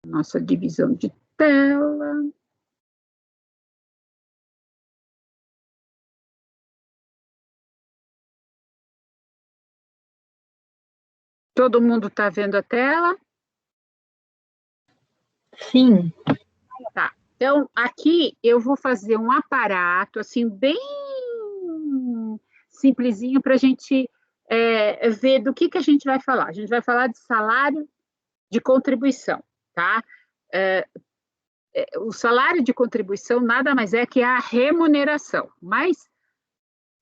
Nossa divisão de tela. Todo mundo está vendo a tela? Sim. Tá. Então, aqui eu vou fazer um aparato, assim, bem simplesinho para a gente ver do que a gente vai falar. A gente vai falar de salário de contribuição, tá? O salário de contribuição nada mais é que a remuneração, mas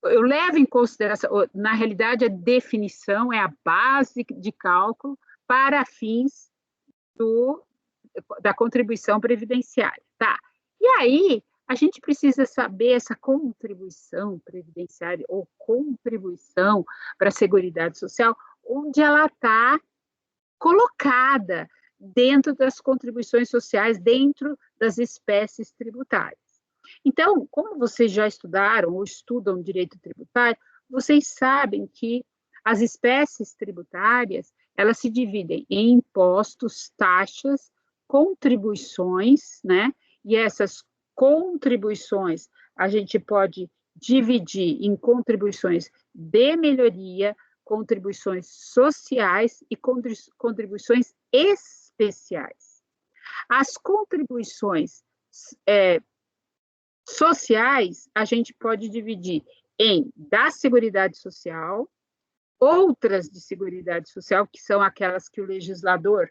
eu levo em consideração, na realidade, a definição é a base de cálculo para fins da contribuição previdenciária, tá? E aí, a gente precisa saber essa contribuição previdenciária ou contribuição para a Seguridade Social, onde ela está colocada dentro das contribuições sociais, dentro das espécies tributárias. Então, como vocês já estudaram ou estudam direito tributário, vocês sabem que as espécies tributárias, elas se dividem em impostos, taxas, contribuições, né? E essas contribuições a gente pode dividir em contribuições de melhoria, contribuições sociais e contribuições especiais. As contribuições sociais, a gente pode dividir em da Seguridade Social, outras de Seguridade Social, que são aquelas que o legislador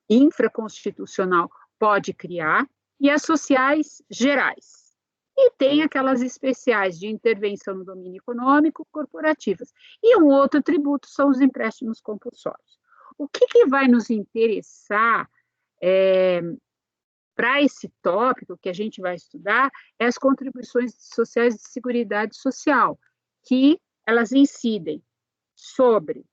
infraconstitucional pode criar, e as sociais gerais. E tem aquelas especiais de intervenção no domínio econômico, corporativas. E um outro tributo são os empréstimos compulsórios. O que vai nos interessar para esse tópico que a gente vai estudar é as contribuições sociais de Seguridade Social, que elas incidem sobre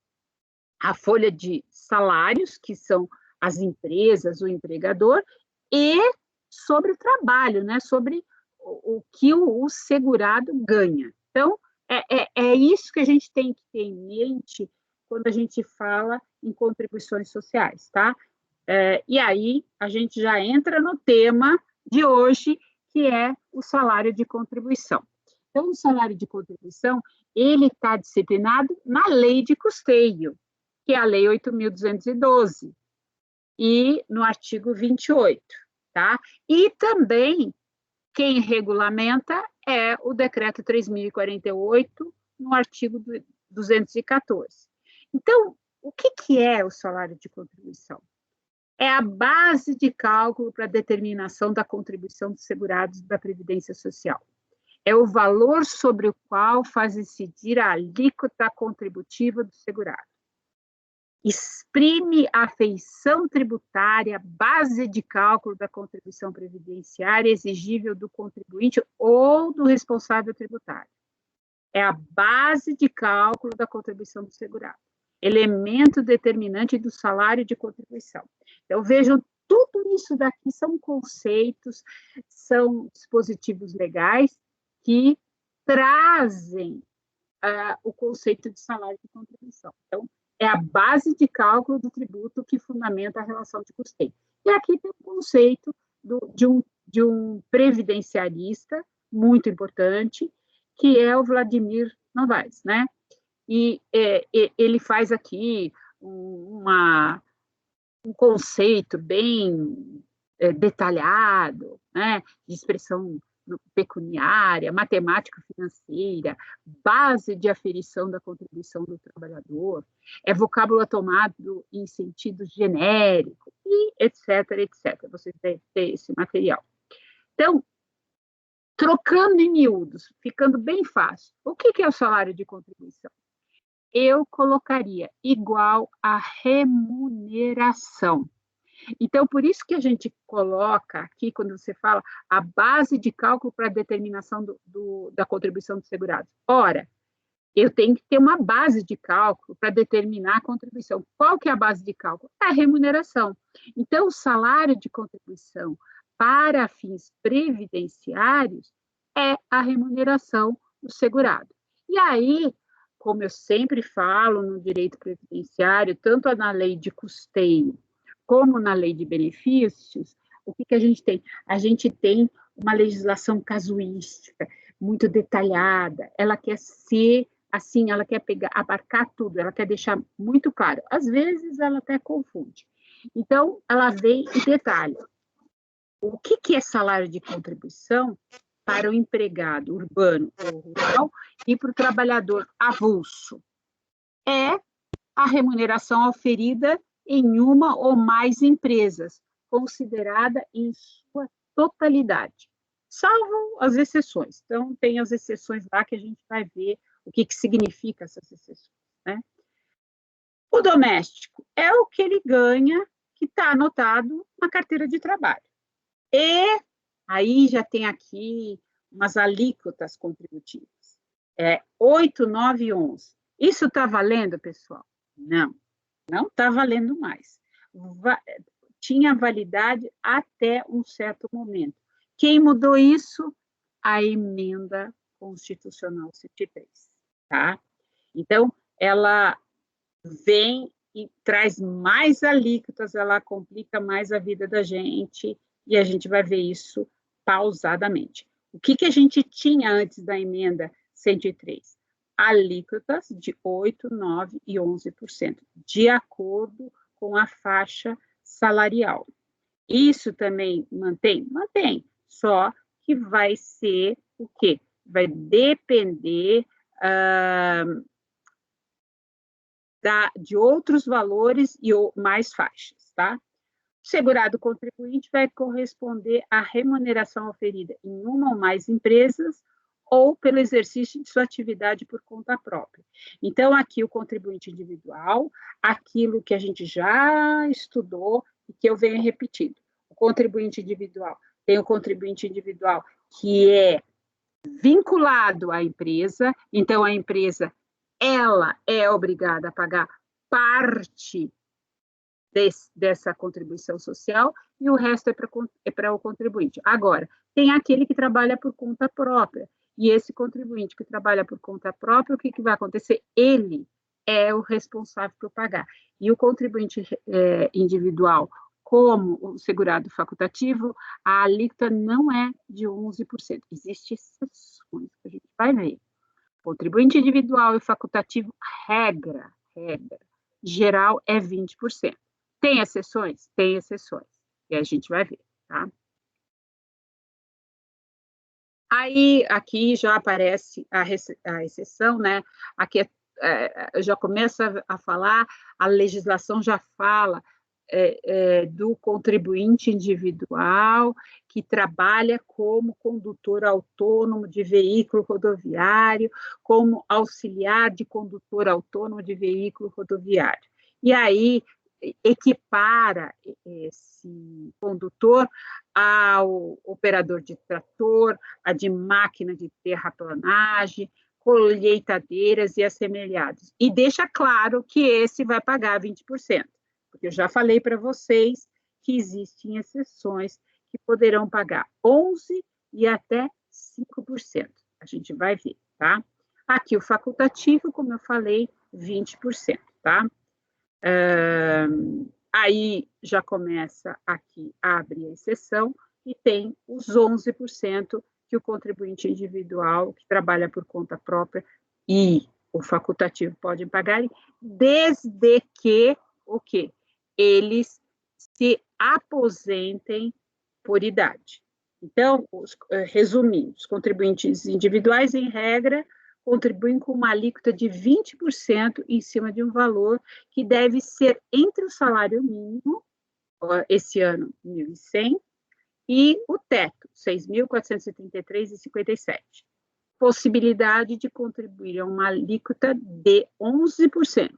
a folha de salários, que são as empresas, o empregador, e sobre o trabalho, né? Sobre o que o segurado ganha. Então, é isso que a gente tem que ter em mente quando a gente fala em contribuições sociais, tá? E aí a gente já entra no tema de hoje, que é o salário de contribuição. Então, o salário de contribuição, ele está disciplinado na lei de custeio, que é a Lei 8.212, e no artigo 28, tá? E também quem regulamenta é o decreto 3.048, no artigo 214. Então, o que é o salário de contribuição? É a base de cálculo para a determinação da contribuição dos segurados da Previdência Social. É o valor sobre o qual faz incidir a alíquota contributiva do segurado. Exprime a feição tributária, base de cálculo da contribuição previdenciária exigível do contribuinte ou do responsável tributário. É a base de cálculo da contribuição do segurado. Elemento determinante do salário de contribuição. Então, vejam, tudo isso daqui são conceitos, são dispositivos legais que trazem o conceito de salário de contribuição. Então, é a base de cálculo do tributo que fundamenta a relação de custeio. E aqui tem um conceito de um previdenciarista muito importante, que é o Vladimir Novaes, né? E ele faz aqui um conceito bem detalhado, né, de expressão pecuniária, matemática financeira, base de aferição da contribuição do trabalhador, é vocábulo tomado em sentido genérico, e etc, etc. Vocês devem ter esse material. Então, trocando em miúdos, ficando bem fácil, o que é o salário de contribuição? Eu colocaria igual a remuneração. Então, por isso que a gente coloca aqui, quando você fala, a base de cálculo para a determinação da contribuição dos segurados. Ora, eu tenho que ter uma base de cálculo para determinar a contribuição. Qual que é a base de cálculo? É a remuneração. Então, o salário de contribuição para fins previdenciários é a remuneração do segurado. E aí, como eu sempre falo no direito previdenciário, tanto na lei de custeio como na lei de benefícios, o que a gente tem? A gente tem uma legislação casuística, muito detalhada, ela quer ser assim, ela quer abarcar tudo, ela quer deixar muito claro. Às vezes ela até confunde. Então, ela vem e detalha. O que é salário de contribuição para o empregado urbano ou rural e para o trabalhador avulso? É a remuneração oferida em uma ou mais empresas, considerada em sua totalidade, salvo as exceções. Então, tem as exceções lá que a gente vai ver o que significa essas exceções, né? O doméstico é o que ele ganha, que está anotado na carteira de trabalho. E aí já tem aqui umas alíquotas contributivas. 8, 9 e 11. Isso está valendo, pessoal? Não, não está valendo mais. Tinha validade até um certo momento. Quem mudou isso? A emenda constitucional 103, tá? Então, ela vem e traz mais alíquotas, ela complica mais a vida da gente, e a gente vai ver isso pausadamente. O que a gente tinha antes da emenda 103? Alíquotas de 8%, 9% e 11%, de acordo com a faixa salarial. Isso também mantém? Mantém, só que vai ser o quê? Vai depender de outros valores e mais faixas, tá? O segurado contribuinte vai corresponder à remuneração oferida em uma ou mais empresas ou pelo exercício de sua atividade por conta própria. Então, aqui o contribuinte individual, aquilo que a gente já estudou e que eu venho repetindo. O contribuinte individual tem o contribuinte individual que é vinculado à empresa, então a empresa ela é obrigada a pagar parte dessa contribuição social e o resto é para o contribuinte. Agora, tem aquele que trabalha por conta própria, e esse contribuinte que trabalha por conta própria, o que vai acontecer? Ele é o responsável por pagar. E o contribuinte individual, como o segurado facultativo, a alíquota não é de 11%. Existem exceções que a gente vai ver. Contribuinte individual e facultativo, regra, geral é 20%. Tem exceções? Tem exceções. E a gente vai ver, tá? Aí, aqui já aparece a exceção, né? Aqui já começa a falar, a legislação já fala do contribuinte individual que trabalha como condutor autônomo de veículo rodoviário, como auxiliar de condutor autônomo de veículo rodoviário. E aí, equipara esse condutor ao operador de trator, a de máquina de terraplanagem, colheitadeiras e assemelhados. E deixa claro que esse vai pagar 20%, porque eu já falei para vocês que existem exceções que poderão pagar 11% e até 5%. A gente vai ver, tá? Aqui o facultativo, como eu falei, 20%, tá? Aí já começa aqui, abre a exceção, e tem os 11% que o contribuinte individual, que trabalha por conta própria, e o facultativo podem pagar, desde que o quê? Eles se aposentem por idade. Então, resumindo, os contribuintes individuais, em regra, contribuem com uma alíquota de 20% em cima de um valor que deve ser entre o salário mínimo, esse ano, 1.100, e o teto, 6.433,57. Possibilidade de contribuir a uma alíquota de 11%.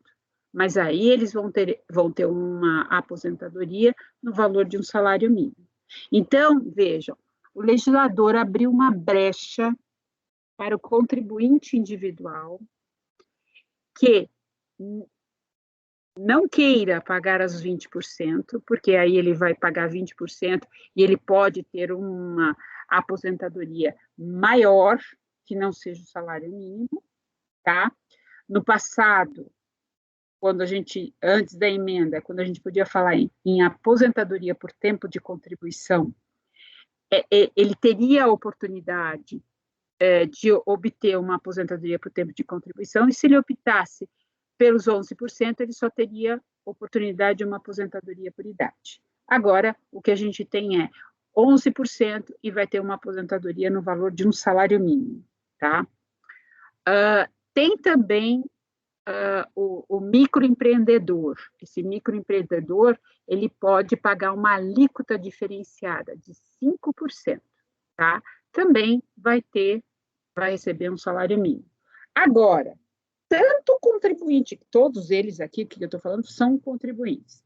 Mas aí eles vão ter uma aposentadoria no valor de um salário mínimo. Então, vejam, o legislador abriu uma brecha para o contribuinte individual que não queira pagar as 20%, porque aí ele vai pagar 20% e ele pode ter uma aposentadoria maior, que não seja o salário mínimo, tá? No passado, quando a gente, antes da emenda, quando a gente podia falar em aposentadoria por tempo de contribuição, ele teria a oportunidade de obter uma aposentadoria por tempo de contribuição, e se ele optasse pelos 11%, ele só teria oportunidade de uma aposentadoria por idade. Agora, o que a gente tem é 11% e vai ter uma aposentadoria no valor de um salário mínimo, tá? Tem também o microempreendedor. Esse microempreendedor, ele pode pagar uma alíquota diferenciada de 5%, tá? Também vai receber um salário mínimo. Agora, tanto contribuinte, todos eles aqui que eu estou falando são contribuintes.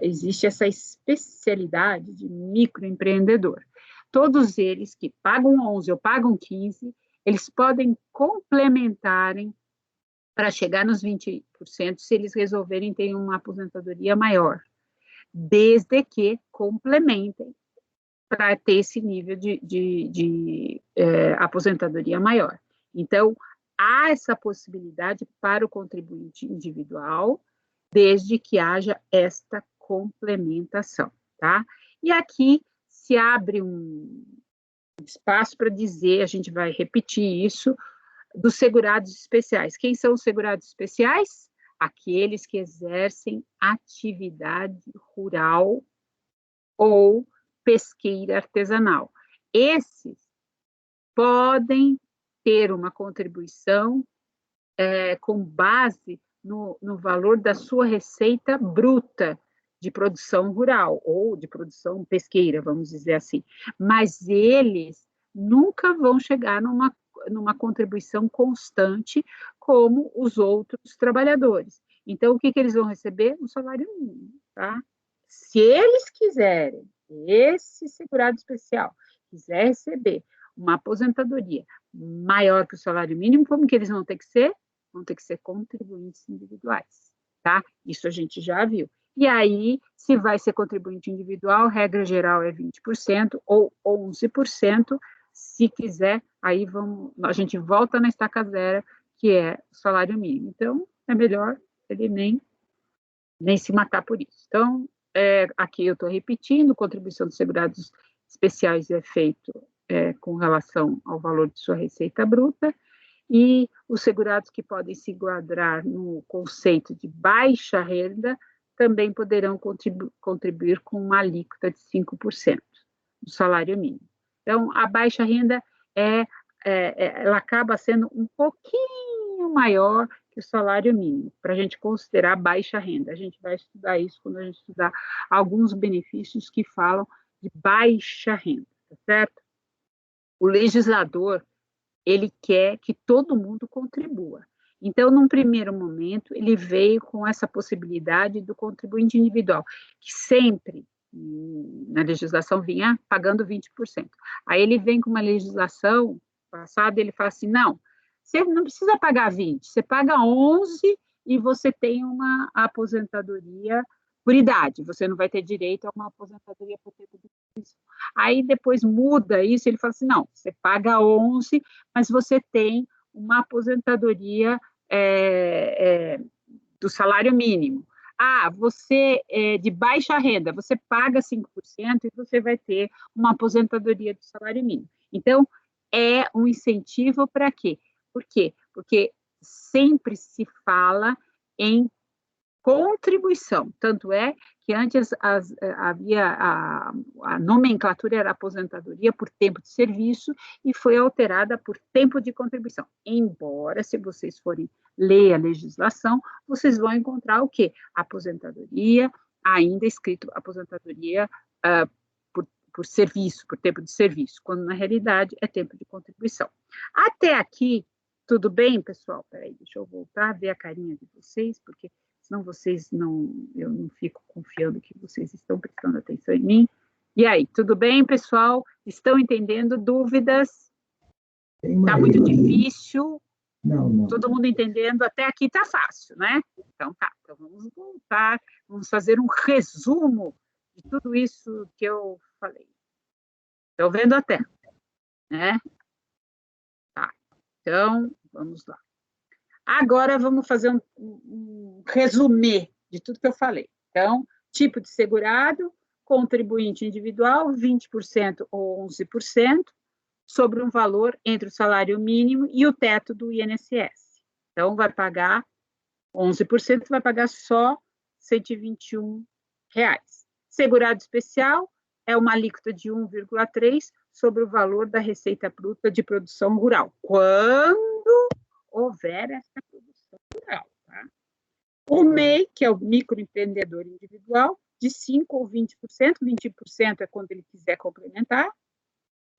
Existe essa especialidade de microempreendedor. Todos eles que pagam 11 ou pagam 15, eles podem complementarem para chegar nos 20% se eles resolverem ter uma aposentadoria maior, desde que complementem para ter esse nível de aposentadoria maior. Então, há essa possibilidade para o contribuinte individual, desde que haja esta complementação, tá? E aqui se abre um espaço para dizer, a gente vai repetir isso, dos segurados especiais. Quem são os segurados especiais? Aqueles que exercem atividade rural ou pesqueira artesanal. Esses podem ter uma contribuição com base no valor da sua receita bruta de produção rural ou de produção pesqueira, vamos dizer assim. Mas eles nunca vão chegar numa contribuição constante como os outros trabalhadores. Então, o que eles vão receber? Um salário mínimo, tá? Se eles quiserem, esse segurado especial quiser receber uma aposentadoria maior que o salário mínimo, como que eles vão ter que ser? Vão ter que ser contribuintes individuais, tá? Isso a gente já viu. E aí, se vai ser contribuinte individual, regra geral é 20% ou 11%, se quiser, aí a gente volta na estaca zero, que é o salário mínimo. Então, é melhor ele nem se matar por isso. Então, aqui eu estou repetindo, contribuição dos segurados especiais é feito com relação ao valor de sua receita bruta, e os segurados que podem se enquadrar no conceito de baixa renda também poderão contribuir com uma alíquota de 5% do salário mínimo. Então, a baixa renda ela acaba sendo um pouquinho maior que o salário mínimo, para a gente considerar baixa renda. A gente vai estudar isso quando a gente estudar alguns benefícios que falam de baixa renda, tá certo? O legislador, ele quer que todo mundo contribua. Então, num primeiro momento, ele veio com essa possibilidade do contribuinte individual, que sempre, na legislação, vinha pagando 20%. Aí ele vem com uma legislação passada, ele fala assim, não, você não precisa pagar 20%, você paga 11% e você tem uma aposentadoria por idade, você não vai ter direito a uma aposentadoria por tempo de serviço. Aí depois muda isso, ele fala assim, não, você paga 11%, mas você tem uma aposentadoria do salário mínimo. Ah, você é de baixa renda, você paga 5% e você vai ter uma aposentadoria do salário mínimo. Então, é um incentivo para quê? Por quê? Porque sempre se fala em contribuição, tanto é que antes havia a nomenclatura era aposentadoria por tempo de serviço e foi alterada por tempo de contribuição. Embora, se vocês forem ler a legislação, vocês vão encontrar o quê? Aposentadoria, ainda escrito aposentadoria por serviço, por tempo de serviço, quando na realidade é tempo de contribuição. Até aqui, tudo bem, pessoal? Peraí, deixa eu voltar a ver a carinha de vocês, porque senão eu não fico confiando que vocês estão prestando atenção em mim. E aí, tudo bem, pessoal? Estão entendendo? Dúvidas? Está muito difícil? Não. Todo mundo entendendo? Até aqui está fácil, né? Então tá, então vamos voltar, vamos fazer um resumo de tudo isso que eu falei. Estão vendo a tela, né? Tá, então, vamos lá. Agora, vamos fazer um resumê de tudo que eu falei. Então, tipo de segurado, contribuinte individual, 20% ou 11%, sobre um valor entre o salário mínimo e o teto do INSS. Então, vai pagar 11%, vai pagar só R$ 121. Segurado especial é uma alíquota de 1,3% sobre o valor da receita bruta de produção rural, quando houver essa produção rural. Tá? O MEI, que é o microempreendedor individual, de 5% ou 20%, 20% é quando ele quiser complementar,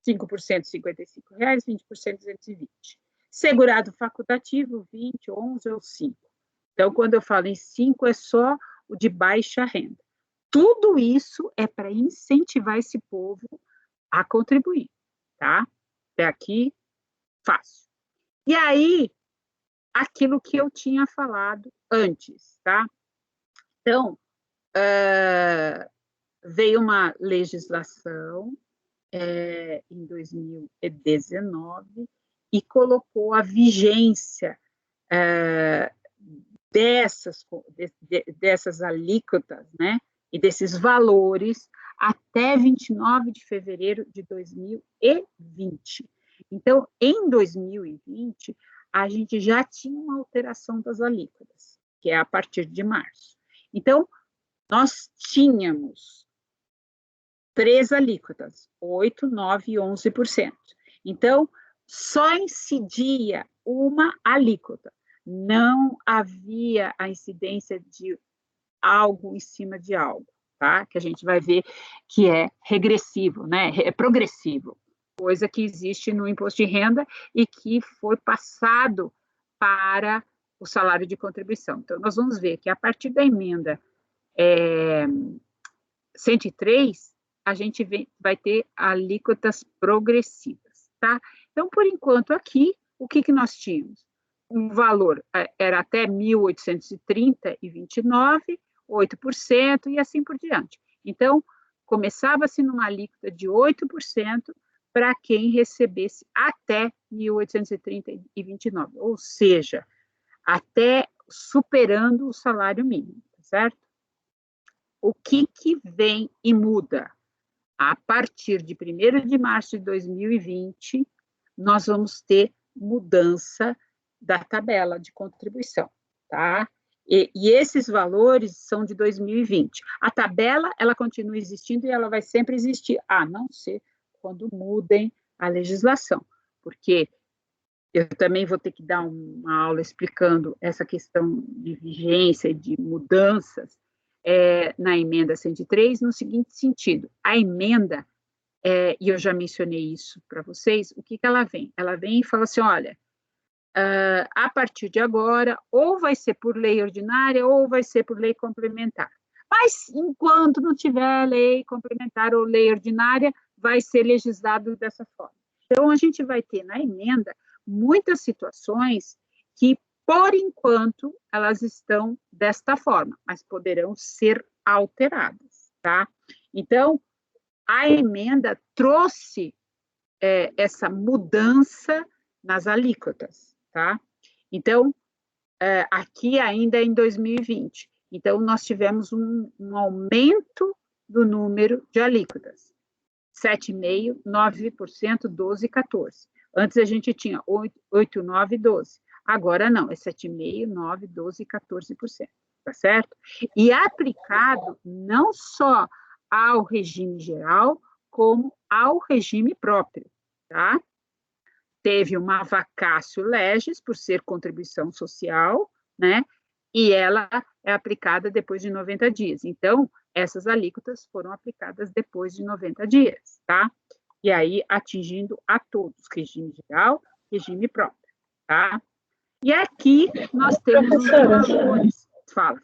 5%, R$ 55, 20%, 220. Segurado facultativo, 20, 11 ou 5. Então, quando eu falo em 5, é só o de baixa renda. Tudo isso é para incentivar esse povo a contribuir, tá? Até aqui, fácil. E aí, aquilo que eu tinha falado antes, tá? Então, veio uma legislação em 2019 e colocou a vigência dessas alíquotas, né, e desses valores até 29 de fevereiro de 2020. Então, em 2020, a gente já tinha uma alteração das alíquotas, que é a partir de março. Então, nós tínhamos 3 alíquotas, 8%, 9% e 11%. Então, só incidia uma alíquota. Não havia a incidência de algo em cima de algo, tá? Que a gente vai ver que é regressivo, né? É progressivo, coisa que existe no imposto de renda e que foi passado para o salário de contribuição. Então, nós vamos ver que a partir da emenda 103, a gente vai ter alíquotas progressivas, tá? Então, por enquanto, aqui, o que nós tínhamos? Um valor era até 1.830,29, 8% e assim por diante. Então, começava-se numa alíquota de 8% para quem recebesse até 1.830,29, ou seja, até superando o salário mínimo, certo? O que vem e muda? A partir de 1º de março de 2020, nós vamos ter mudança da tabela de contribuição, tá? E esses valores são de 2020. A tabela, ela continua existindo e ela vai sempre existir, a não ser quando mudem a legislação, porque eu também vou ter que dar uma aula explicando essa questão de vigência, de mudanças, na emenda 103, no seguinte sentido: a emenda, e eu já mencionei isso para vocês, o que ela vem? Ela vem e fala assim, olha, a partir de agora, ou vai ser por lei ordinária, ou vai ser por lei complementar. Mas, enquanto não tiver lei complementar ou lei ordinária, vai ser legislado dessa forma. Então, a gente vai ter na emenda muitas situações que, por enquanto, elas estão desta forma, mas poderão ser alteradas, tá? Então, a emenda trouxe essa mudança nas alíquotas, tá? Então, aqui ainda em 2020. Então, nós tivemos um aumento do número de alíquotas. 7,5%, 9%, 12% e 14%. Antes a gente tinha 8, 9, 12%. Agora não, é 7,5%, 9%, 12% e 14%, tá certo? E aplicado não só ao regime geral, como ao regime próprio, tá? Teve uma vacácio legis, por ser contribuição social, né? E ela é aplicada depois de 90 dias. Então, essas alíquotas foram aplicadas depois de 90 dias, tá? E aí, atingindo a todos, regime geral, regime próprio, tá? E aqui nós temos os valores. Fala.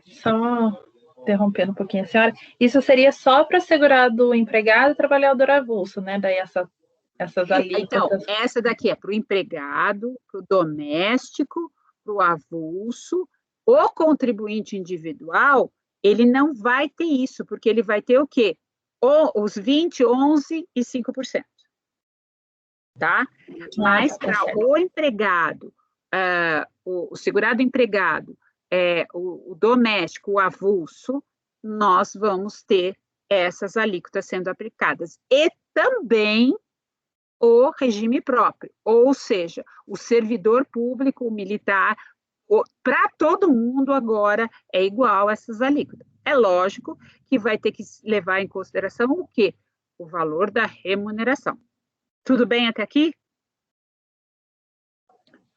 Só interrompendo um pouquinho a senhora, isso seria só para segurado empregado e trabalhador avulso, né? Daí essas alíquotas. Então, essa daqui é para o empregado, para o doméstico, para o avulso. O contribuinte individual, ele não vai ter isso, porque ele vai ter o quê? Os 20%, 11% e 5%. tá? Mas para o empregado, o segurado empregado, o doméstico, o avulso, nós vamos ter essas alíquotas sendo aplicadas. E também o regime próprio, ou seja, o servidor público, o militar, para todo mundo agora é igual essas alíquotas. É lógico que vai ter que levar em consideração o quê? O valor da remuneração. Tudo bem até aqui?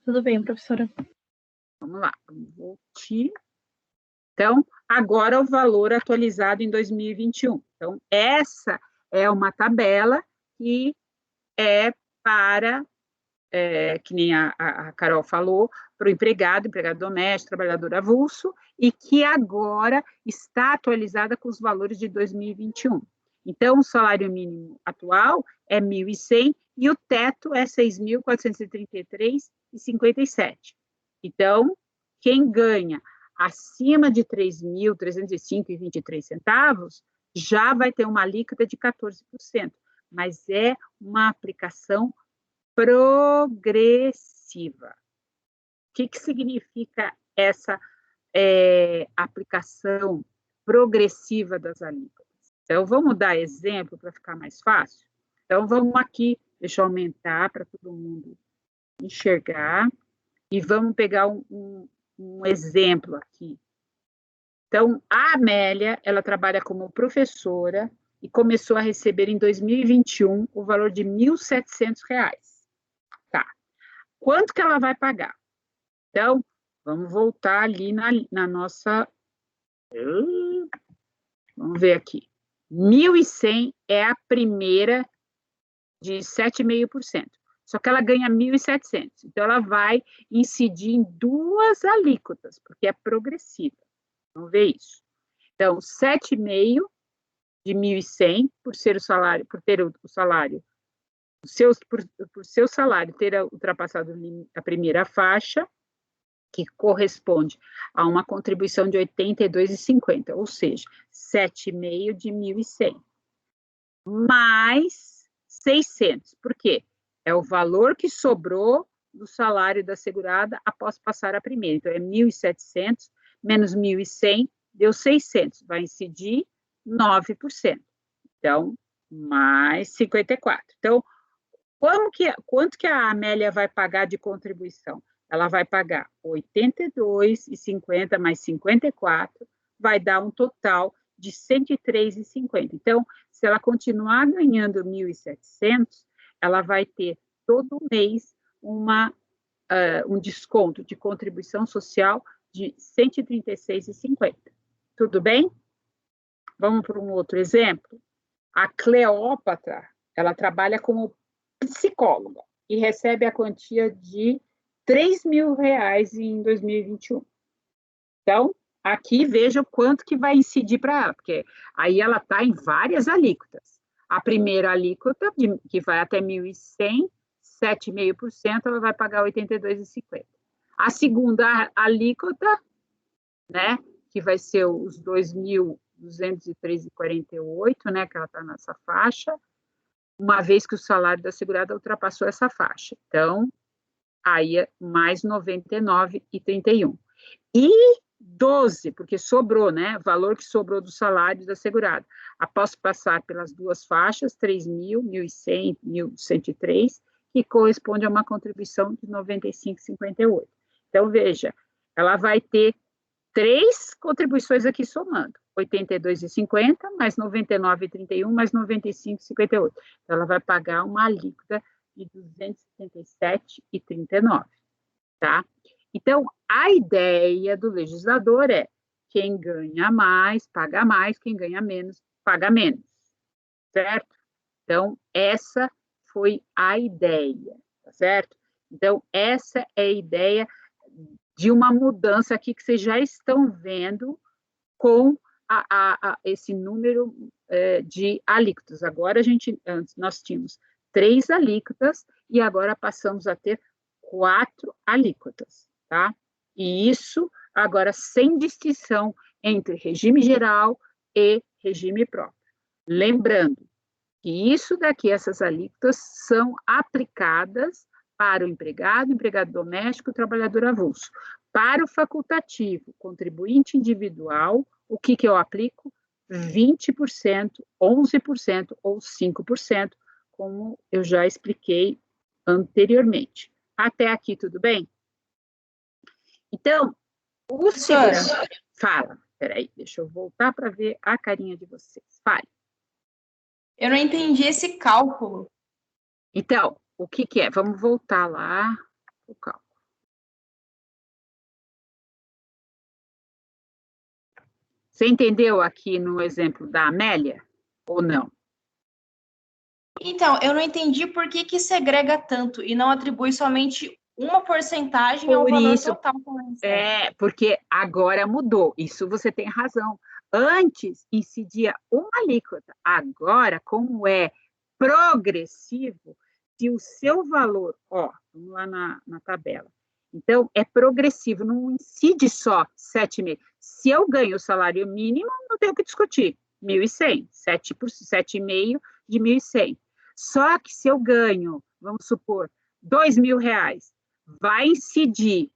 Tudo bem, professora. Vamos lá, vou te... Então, agora o valor atualizado em 2021. Então, essa é uma tabela que é para, que nem a Carol falou, para o empregado doméstico, trabalhador avulso, e que agora está atualizada com os valores de 2021. Então, o salário mínimo atual é 1.100 e o teto é 6.433,57. Então, quem ganha acima de 3.305,23 centavos já vai ter uma alíquota de 14%, mas é uma aplicação progressiva. O que significa essa aplicação progressiva das alíquotas? Então, vamos dar exemplo para ficar mais fácil? Então, vamos aqui, deixa eu aumentar para todo mundo enxergar, e vamos pegar um exemplo aqui. Então, a Amélia, ela trabalha como professora e começou a receber em 2021 o valor de R$ 1.700. Tá. Quanto que ela vai pagar? Então, vamos voltar ali na nossa... Vamos ver aqui. 1.100 é a primeira de 7,5%. Só que ela ganha 1.700. Então, ela vai incidir em duas alíquotas, porque é progressiva. Vamos ver isso. Então, 7,5 de 1.100 por ser o salário, por ter o salário, por seu salário ter ultrapassado a primeira faixa, que corresponde a uma contribuição de R$ 82,50, ou seja, 7,5 de 1.100. Mais 600. Por quê? É o valor que sobrou do salário da segurada após passar a primeira. Então, é 1.700 menos 1.100, deu 600. Vai incidir 9%. Então, mais 54. Então, quanto que a Amélia vai pagar de contribuição? Ela vai pagar 82,50 mais 54, vai dar um total de 103,50. Então, se ela continuar ganhando 1.700, ela vai ter todo mês um desconto de contribuição social de 136,50. Tudo bem? Vamos para um outro exemplo. A Cleópatra, ela trabalha como psicóloga e recebe a quantia de R$ 3.000 em 2021. Então, aqui veja o quanto que vai incidir para ela, porque aí ela está em várias alíquotas. A primeira alíquota, que vai até 1.100, 7,5%, ela vai pagar R$ 82,50. A segunda alíquota, né, que vai ser os 2.203,48, né, que ela está nessa faixa, uma vez que o salário da segurada ultrapassou essa faixa. Então, aí é mais 99,31. E 12, porque sobrou, né? Valor que sobrou do salário da segurada. Após passar pelas duas faixas, 3.000, 1.100, 1.103, que corresponde a uma contribuição de 95,58. Então, veja, ela vai ter 3 contribuições aqui somando. 82,50, mais 99,31, mais 95,58. Então, ela vai pagar uma alíquota de 277,39, tá? Então, a ideia do legislador é quem ganha mais, paga mais, quem ganha menos, paga menos, certo? Então, essa foi a ideia, tá certo? Então, essa é a ideia de uma mudança aqui que vocês já estão vendo com esse número de alíquotas. Agora, antes nós tínhamos 3 alíquotas e agora passamos a ter 4 alíquotas, tá? E isso agora sem distinção entre regime geral e regime próprio. Lembrando E isso daqui, essas alíquotas, são aplicadas para o empregado doméstico, trabalhador avulso. Para o facultativo, contribuinte individual, o que eu aplico? 20%, 11% ou 5%, como eu já expliquei anteriormente. Até aqui, tudo bem? Então, o segundo... Fala, peraí, deixa eu voltar para ver a carinha de vocês. Fale. Eu não entendi esse cálculo. Então, o que é? Vamos voltar lá o cálculo. Você entendeu aqui no exemplo da Amélia ou não? Então, eu não entendi por que segrega tanto e não atribui somente uma porcentagem ao valor total. Porque agora mudou. Isso você tem razão. Antes incidia uma alíquota. Agora, como é progressivo, se o seu valor, vamos lá na tabela. Então, é progressivo, não incide só 7,5. Se eu ganho o salário mínimo, não tenho o que discutir. 1.100, 7,5 de 1.100. Só que se eu ganho, vamos supor, R$2.000, vai incidir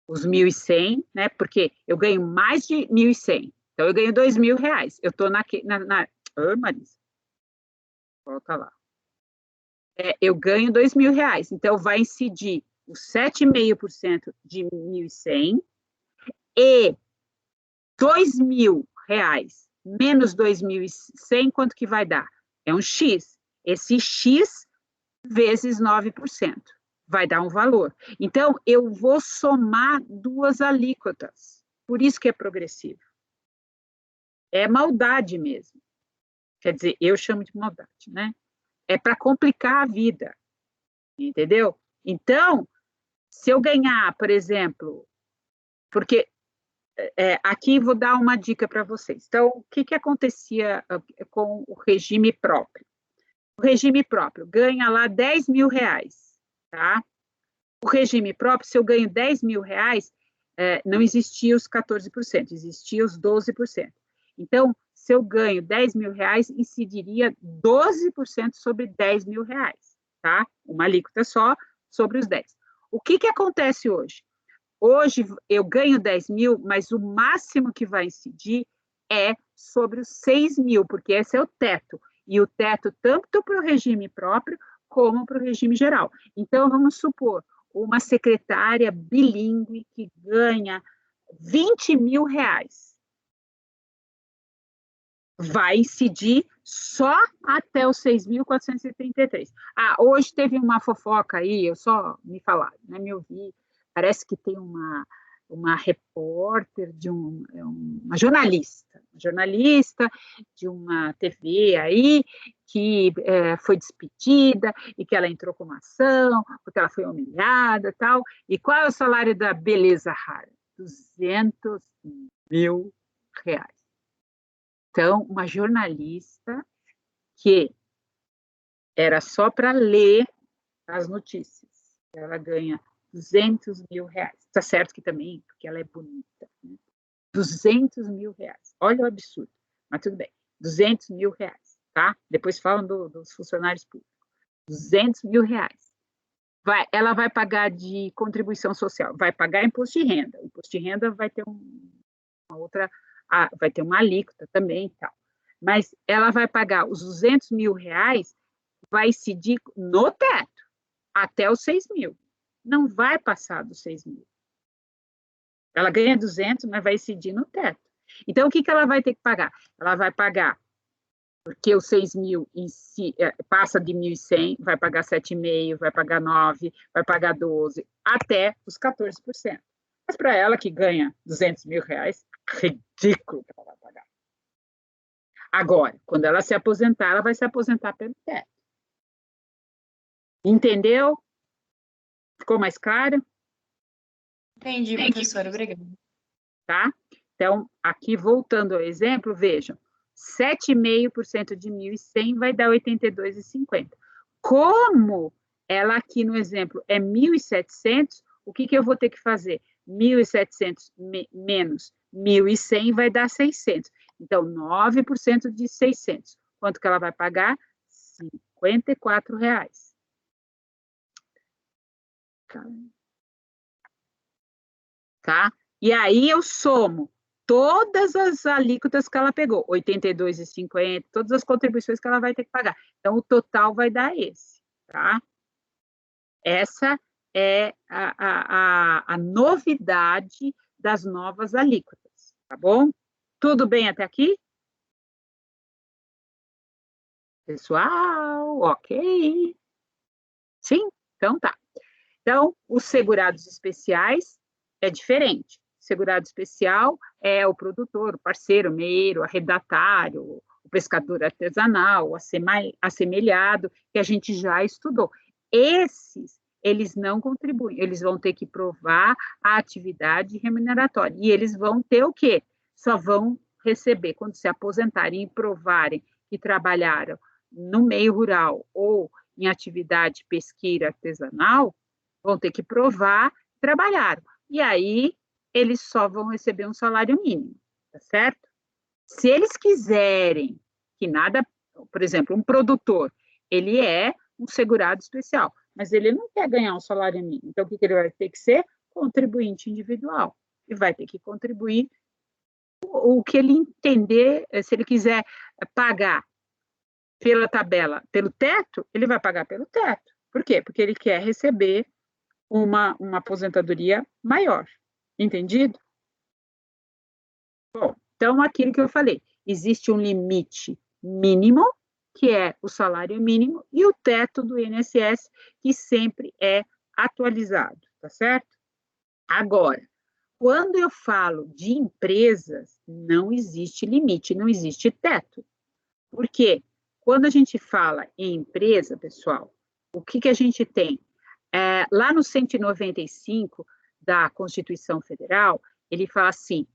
os 1.100, né? Porque eu ganho mais de 1.100. Então, eu ganho R$2.000. Eu estou Marisa, volta lá. Eu ganho R$2.000. Então, vai incidir os 7,5% de 1.100 e R$2.000 menos 2.100, quanto que vai dar? É um X. Esse X vezes 9% vai dar um valor. Então, eu vou somar duas alíquotas. Por isso que é progressivo. É maldade mesmo. Quer dizer, eu chamo de maldade, né? É para complicar a vida. Entendeu? Então, se eu ganhar, por exemplo, porque aqui vou dar uma dica para vocês. Então, o que acontecia com o regime próprio? O regime próprio ganha lá R$10.000, tá? O regime próprio, se eu ganho R$10.000, não existia os 14%, existia os 12%. Então, se eu ganho R$10.000, incidiria 12% sobre R$10.000, tá? Uma alíquota só sobre os 10. O que acontece hoje? Hoje eu ganho 10.000, mas o máximo que vai incidir é sobre os 6.000, porque esse é o teto. E o teto tanto para o regime próprio como para o regime geral. Então, vamos supor, uma secretária bilíngue que ganha R$20.000 vai incidir só até os 6.433. Hoje teve uma fofoca aí, eu só me falaram, né, me ouvi, parece que tem uma repórter de uma jornalista de uma TV aí, que foi despedida e que ela entrou com uma ação, porque ela foi humilhada e tal. E qual é o salário da beleza rara? R$200.000. Então, uma jornalista que era só para ler as notícias, ela ganha R$200.000. Está certo que também, porque ela é bonita, né? R$200.000. Olha o absurdo, mas tudo bem. R$200.000, tá? Depois falam dos funcionários públicos. R$200.000. Ela vai pagar de contribuição social, vai pagar imposto de renda. O imposto de renda vai ter uma outra, vai ter uma alíquota também e tal. Mas ela vai pagar os R$200.000, vai incidir no teto, até os 6.000. Não vai passar dos 6.000. Ela ganha 200, mas vai incidir no teto. Então, o que ela vai ter que pagar? Ela vai pagar, porque os 6.000 passa de 1.100, vai pagar 7,5, vai pagar 9, vai pagar 12, até os 14%. Mas para ela que ganha R$200.000, ridículo que ela vai pagar. Agora, quando ela se aposentar, ela vai se aposentar pelo teto. Entendeu? Ficou mais claro? Entendi, professora, obrigada. Tá? Então, aqui voltando ao exemplo, vejam, 7,5% de 1.100 vai dar 82,50. Como ela aqui no exemplo é 1.700, o que eu vou ter que fazer? 1.700 menos 1.100 vai dar 600. Então, 9% de 600. quanto que ela vai pagar? R$ 54. Tá? E aí eu somo todas as alíquotas que ela pegou, 82,50, todas as contribuições que ela vai ter que pagar. Então, o total vai dar esse, tá? Essa é a novidade das novas alíquotas, tá bom? Tudo bem até aqui? Pessoal, ok. Sim? Então tá. Então, os segurados especiais é diferente. Segurado especial é o produtor, o parceiro, o meeiro, o arrendatário, o pescador artesanal, o assemelhado, que a gente já estudou. Esses, eles não contribuem, eles vão ter que provar a atividade remuneratória. E eles vão ter o quê? Só vão receber, quando se aposentarem e provarem que trabalharam no meio rural ou em atividade pesqueira artesanal, vão ter que provar que trabalharam. E aí, eles só vão receber um salário mínimo, tá certo? Se eles quiserem que nada, por exemplo, um produtor, ele é um segurado especial, mas ele não quer ganhar um salário mínimo. Então, o que ele vai ter que ser? Contribuinte individual. E vai ter que contribuir o que ele entender, se ele quiser pagar pela tabela, pelo teto, ele vai pagar pelo teto. Por quê? Porque ele quer receber uma aposentadoria maior. Entendido? Bom, então, aquilo que eu falei, existe um limite mínimo, que é o salário mínimo, e o teto do INSS, que sempre é atualizado, tá certo? Agora, quando eu falo de empresas, não existe limite, não existe teto. Por quê? Quando a gente fala em empresa, pessoal, o que a gente tem? Lá no 195 da Constituição Federal, ele fala assim,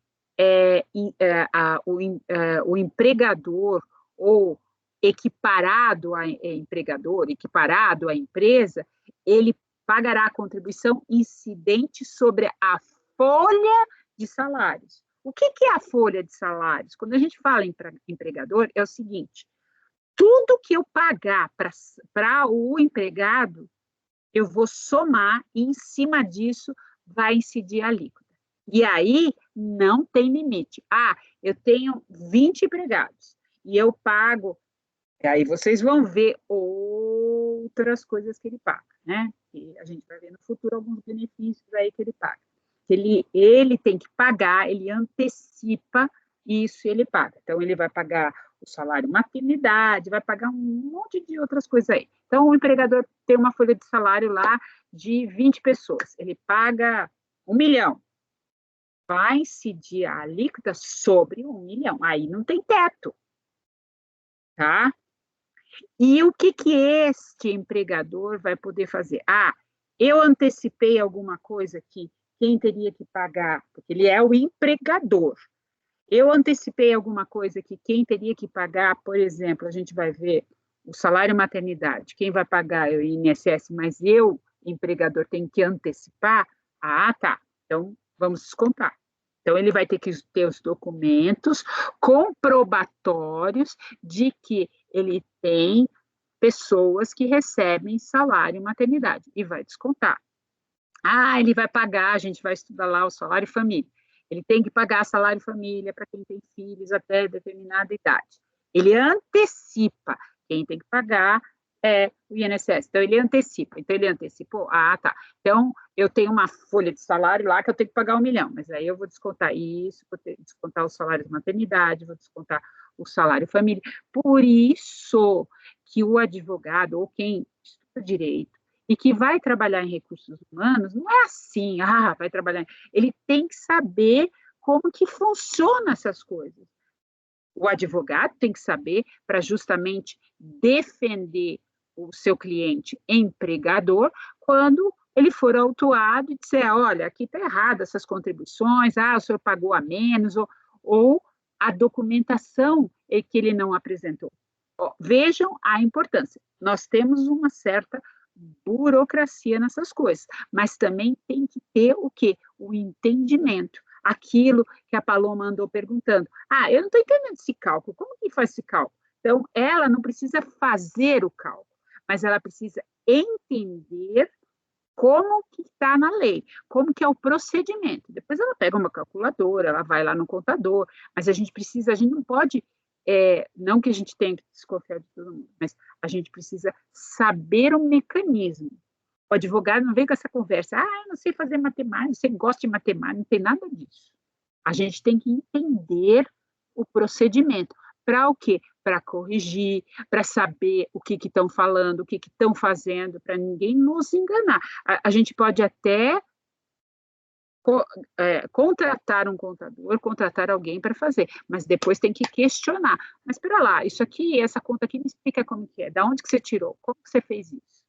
o empregador ou equiparado a empregador, equiparado à empresa, ele pagará a contribuição incidente sobre a folha de salários. O que é a folha de salários? Quando a gente fala em empregador, é o seguinte, tudo que eu pagar para o empregado, eu vou somar e em cima disso vai incidir a alíquota. E aí não tem limite. Ah, eu tenho 20 empregados e eu pago, e aí vocês vão ver outras coisas que ele paga, né? E a gente vai ver no futuro alguns benefícios aí que ele paga. Ele tem que pagar, ele antecipa isso, ele paga. Então, ele vai pagar o salário maternidade, vai pagar um monte de outras coisas aí. Então, o empregador tem uma folha de salário lá de 20 pessoas, ele paga 1 milhão. Vai incidir a alíquota sobre 1 milhão. Aí não tem teto, tá? E o que este empregador vai poder fazer? Ah, eu antecipei alguma coisa que quem teria que pagar, porque ele é o empregador. Eu antecipei alguma coisa que quem teria que pagar, por exemplo, a gente vai ver o salário maternidade, quem vai pagar é o INSS, mas eu, empregador, tenho que antecipar? Ah, tá, então vamos descontar. Então, ele vai ter que ter os documentos comprobatórios de que ele tem pessoas que recebem salário maternidade e vai descontar. Ah, ele vai pagar, a gente vai estudar lá o salário família. Ele tem que pagar salário família para quem tem filhos até determinada idade. Ele antecipa. Quem tem que pagar é o INSS. Então, ele antecipa. Então, ele antecipou. Ah, tá. Então, eu tenho uma folha de salário lá que eu tenho que pagar 1 milhão. Mas aí eu vou descontar isso, vou descontar o salário de maternidade, vou descontar o salário família. Por isso que o advogado ou quem estuda direito e que vai trabalhar em recursos humanos, não é assim, vai trabalhar. Ele tem que saber como que funcionam essas coisas. O advogado tem que saber para justamente defender o seu cliente empregador quando ele for autuado e disser, olha, aqui está errado essas contribuições, o senhor pagou a menos, ou a documentação que ele não apresentou. Vejam a importância. Nós temos uma certa burocracia nessas coisas, mas também tem que ter o quê? O entendimento. Aquilo que a Paloma andou perguntando. Eu não estou entendendo esse cálculo. Como que faz esse cálculo? Então, ela não precisa fazer o cálculo, mas ela precisa entender como que está na lei, como que é o procedimento. Depois ela pega uma calculadora, ela vai lá no contador, mas a gente não pode, não que a gente tenha que desconfiar de todo mundo, mas a gente precisa saber o mecanismo. O advogado não vem com essa conversa, eu não sei fazer matemática, você gosta de matemática, não tem nada disso. A gente tem que entender o procedimento. Para o quê? Para corrigir, para saber o que estão falando, o que estão fazendo, para ninguém nos enganar. A gente pode até contratar um contador, contratar alguém para fazer, mas depois tem que questionar. Mas espera lá, isso aqui, essa conta aqui, me explica como que é, da onde que você tirou, como que você fez isso?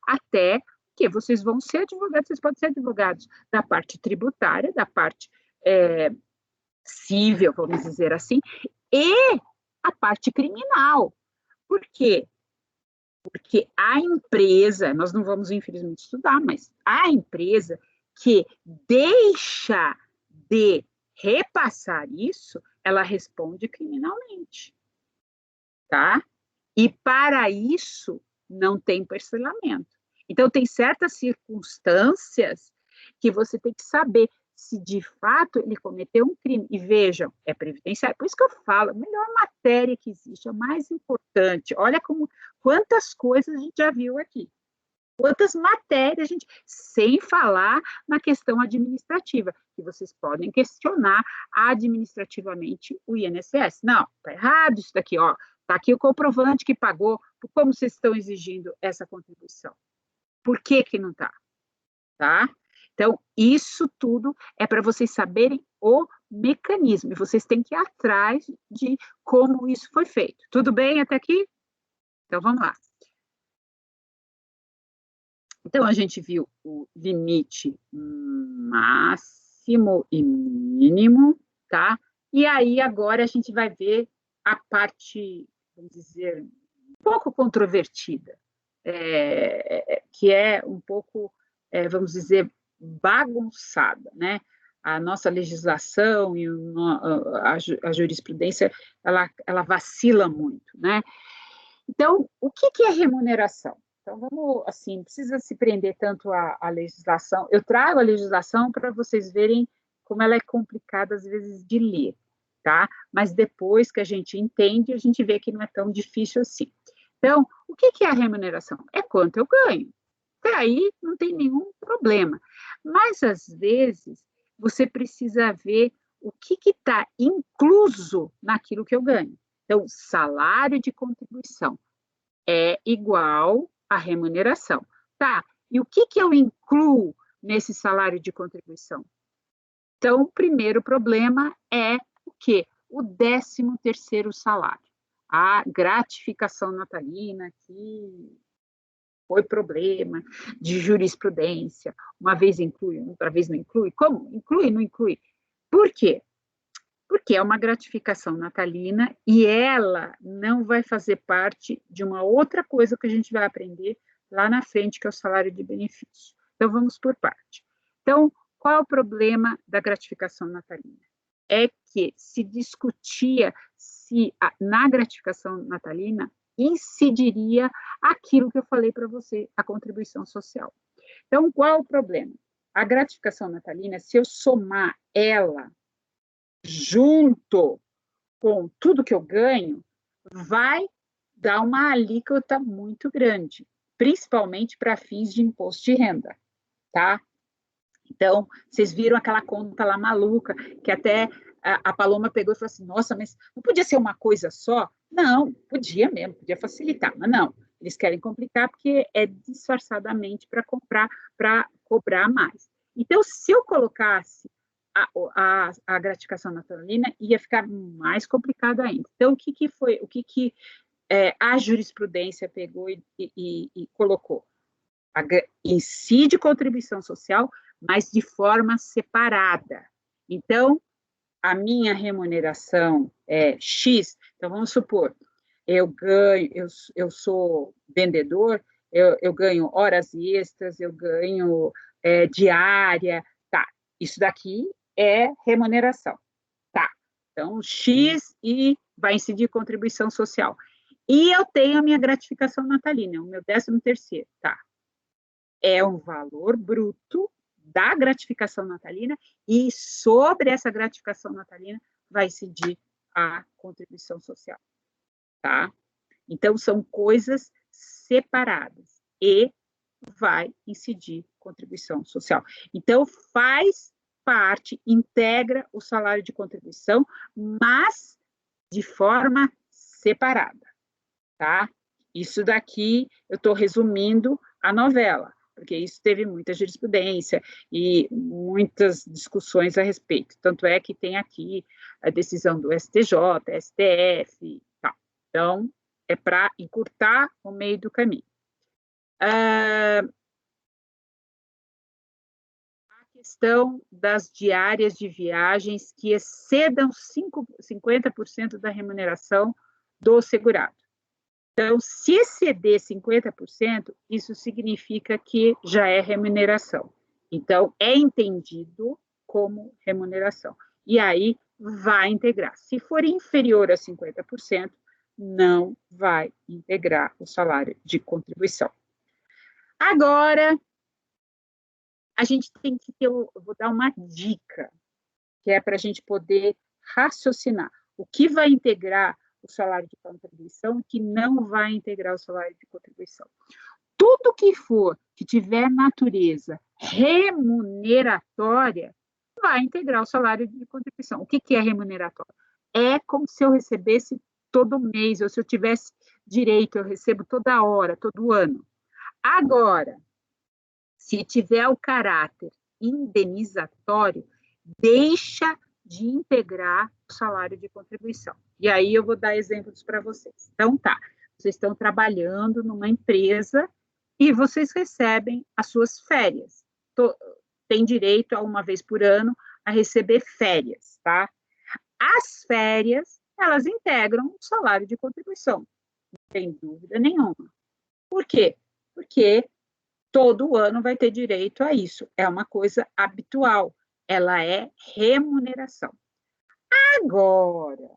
Até que vocês vão ser advogados, vocês podem ser advogados da parte tributária, da parte civil, vamos dizer assim, e a parte criminal. Por quê? Porque a empresa, nós não vamos infelizmente estudar, mas a empresa que deixa de repassar isso, ela responde criminalmente, tá? E para isso não tem parcelamento. Então tem certas circunstâncias que você tem que saber se de fato ele cometeu um crime. E vejam, é previdenciário. Por isso que eu falo, a melhor matéria que existe, a mais importante. Olha quantas coisas a gente já viu aqui. Quantas matérias a gente... Sem falar na questão administrativa, que vocês podem questionar administrativamente o INSS. Não, está errado isso daqui, ó. Está aqui o comprovante que pagou. Como vocês estão exigindo essa contribuição? Por que não está? Tá? Então, isso tudo é para vocês saberem o mecanismo, e vocês têm que ir atrás de como isso foi feito. Tudo bem até aqui? Então, vamos lá. Então, a gente viu o limite máximo e mínimo, tá? E aí, agora, a gente vai ver a parte, vamos dizer, um pouco controvertida, que é um pouco, vamos dizer, bagunçada, né? A nossa legislação e a jurisprudência, ela vacila muito, né? Então, o que é remuneração? Então, vamos, assim, não precisa se prender tanto à legislação. Eu trago a legislação para vocês verem como ela é complicada, às vezes, de ler, tá? Mas depois que a gente entende, a gente vê que não é tão difícil assim. Então, o que é a remuneração? É quanto eu ganho. Até aí não tem nenhum problema. Mas, às vezes, você precisa ver o que está incluso naquilo que eu ganho. Então, salário de contribuição é igual à remuneração. Tá, e o que eu incluo nesse salário de contribuição? Então, o primeiro problema é o quê? O 13º salário. A gratificação natalina, que foi problema de jurisprudência, uma vez inclui, outra vez não inclui. Como? Inclui, não inclui? Por quê? Porque é uma gratificação natalina e ela não vai fazer parte de uma outra coisa que a gente vai aprender lá na frente, que é o salário de benefício. Então, vamos por parte. Então, qual é o problema da gratificação natalina? É que se discutia se na gratificação natalina incidiria aquilo que eu falei para você, a contribuição social. Então, qual é o problema? A gratificação natalina, se eu somar ela junto com tudo que eu ganho, vai dar uma alíquota muito grande, principalmente para fins de imposto de renda, tá? Então, vocês viram aquela conta lá maluca, que até a Paloma pegou e falou assim, nossa, mas não podia ser uma coisa só? Não, podia mesmo, podia facilitar, mas não. Eles querem complicar porque é disfarçadamente para cobrar mais. Então, se eu colocasse a gratificação natalina, ia ficar mais complicado ainda. Então, o que foi, a jurisprudência pegou e colocou? Incide contribuição social, mas de forma separada. Então, a minha remuneração é X, então vamos supor, eu sou vendedor, eu ganho horas extras, eu ganho diária, tá, isso daqui é remuneração, tá, Então, X e vai incidir contribuição social. E eu tenho a minha gratificação natalina, o meu 13º, tá? É um valor bruto da gratificação natalina e sobre essa gratificação natalina vai incidir a contribuição social, tá? Então, são coisas separadas e vai incidir contribuição social. Então, faz parte, integra o salário de contribuição, mas de forma separada, tá? Isso daqui, eu estou resumindo a novela, porque isso teve muita jurisprudência e muitas discussões a respeito. Tanto é que tem aqui a decisão do STJ, STF e tal. Então, é para encurtar o meio do caminho. A questão das diárias de viagens que excedam 50% da remuneração do segurado. Então, se exceder 50%, isso significa que já é remuneração. Então, é entendido como remuneração. E aí, vai integrar. Se for inferior a 50%, não vai integrar o salário de contribuição. Agora, a gente tem que ter, eu vou dar uma dica, que é para a gente poder raciocinar. O que vai integrar o salário de contribuição e que não vai integrar o salário de contribuição. Tudo que for, que tiver natureza remuneratória, vai integrar o salário de contribuição. O que é remuneratório? É como se eu recebesse todo mês, ou se eu tivesse direito, eu recebo toda hora, todo ano. Agora, se tiver o caráter indenizatório, deixa de integrar o salário de contribuição. E aí eu vou dar exemplos para vocês. Então, tá, vocês estão trabalhando numa empresa e vocês recebem as suas férias. Tem direito a uma vez por ano a receber férias, tá? As férias, elas integram o salário de contribuição, não tem dúvida nenhuma. Por quê? Porque todo ano vai ter direito a isso. É uma coisa habitual. Ela é remuneração. Agora,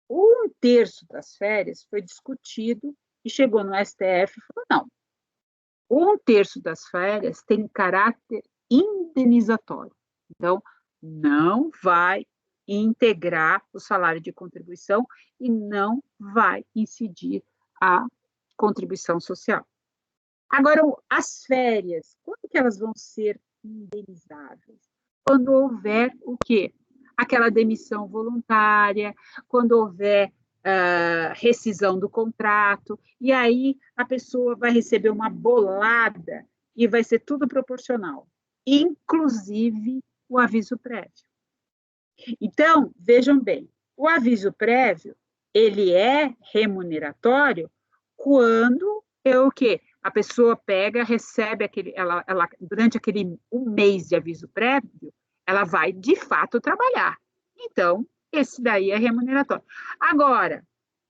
1/3 das férias foi discutido e chegou no STF e falou, não, 1/3 das férias tem caráter indenizatório. Então, não vai integrar o salário de contribuição e não vai incidir a contribuição social. Agora, as férias, quando que elas vão ser indenizáveis? Quando houver o quê? Aquela demissão voluntária, quando houver rescisão do contrato, e aí a pessoa vai receber uma bolada e vai ser tudo proporcional, inclusive o aviso prévio. Então, vejam bem, o aviso prévio, ele é remuneratório quando o quê? A pessoa pega, recebe ela, durante aquele 1 mês de aviso prévio, ela vai de fato trabalhar. Então, esse daí é remuneratório. Agora,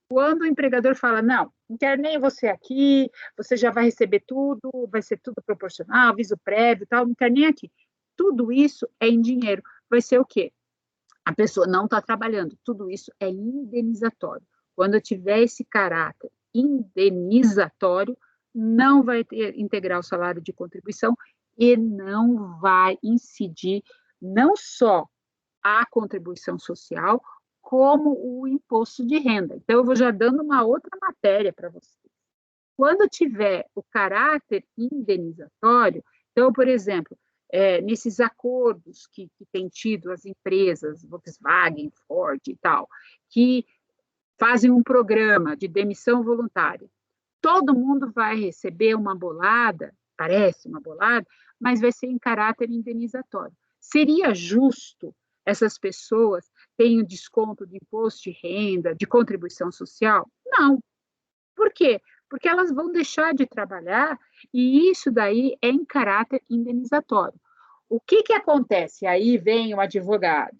quando o empregador fala, não quero nem você aqui, você já vai receber tudo, vai ser tudo proporcional, aviso prévio, tal, não quero nem aqui. Tudo isso é em dinheiro. Vai ser o quê? A pessoa não está trabalhando. Tudo isso é indenizatório. Quando tiver esse caráter indenizatório, não vai integrar o salário de contribuição e não vai incidir não só a contribuição social, como o imposto de renda. Então, eu vou já dando uma outra matéria para vocês. Quando tiver o caráter indenizatório, então, por exemplo, nesses acordos que tem tido as empresas, Volkswagen, Ford e tal, que fazem um programa de demissão voluntária, todo mundo vai receber uma bolada, parece uma bolada, mas vai ser em caráter indenizatório. Seria justo essas pessoas terem desconto de imposto de renda, de contribuição social? Não. Por quê? Porque elas vão deixar de trabalhar e isso daí é em caráter indenizatório. O que acontece? Aí vem o advogado.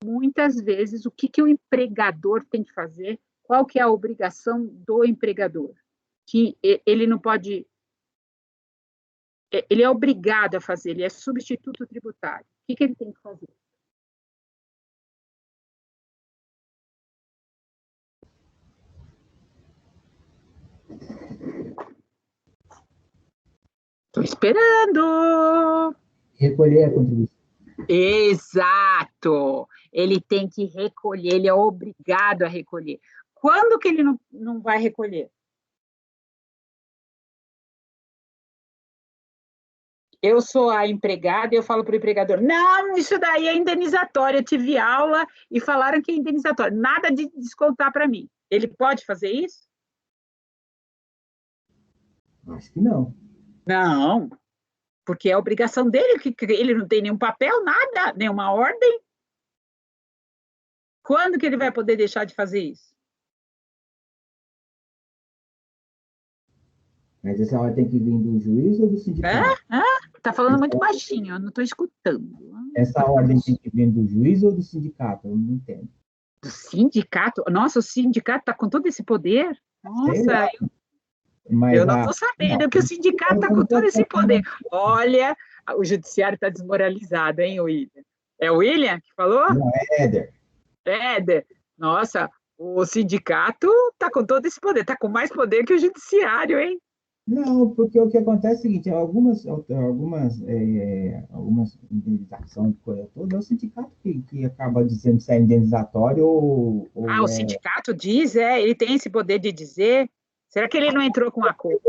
Muitas vezes, o que o empregador tem que fazer? Qual que é a obrigação do empregador? Que ele não pode... Ele é obrigado a fazer, ele é substituto tributário. O que ele tem que fazer? Estou esperando. Recolher a contribuição. Exato. Ele tem que recolher, ele é obrigado a recolher. Quando que ele não vai recolher? Eu sou a empregada e eu falo para o empregador, não, isso daí é indenizatório, eu tive aula e falaram que é indenizatório, nada de descontar para mim. Ele pode fazer isso? Acho que não. Não, porque é a obrigação dele, que ele não tem nenhum papel, nada, nenhuma ordem. Quando que ele vai poder deixar de fazer isso? Mas essa hora tem que vir do juiz ou do sindicato? Tá falando muito baixinho, eu não estou escutando. Essa ordem tem que vir do juiz ou do sindicato? Eu não entendo. Do sindicato? Nossa, o sindicato está com todo esse poder? Nossa, eu não estou sabendo que o sindicato está com todo esse poder. Olha, o judiciário está desmoralizado, hein, William? É o William que falou? Não, é Éder. Éder. Nossa, o sindicato está com todo esse poder, está com mais poder que o judiciário, hein? Não, porque o que acontece é o seguinte, algumas indenizações, coisa toda, é o sindicato que acaba dizendo se é indenizatório ou o sindicato diz, ele tem esse poder de dizer. Será que ele não entrou com acordo?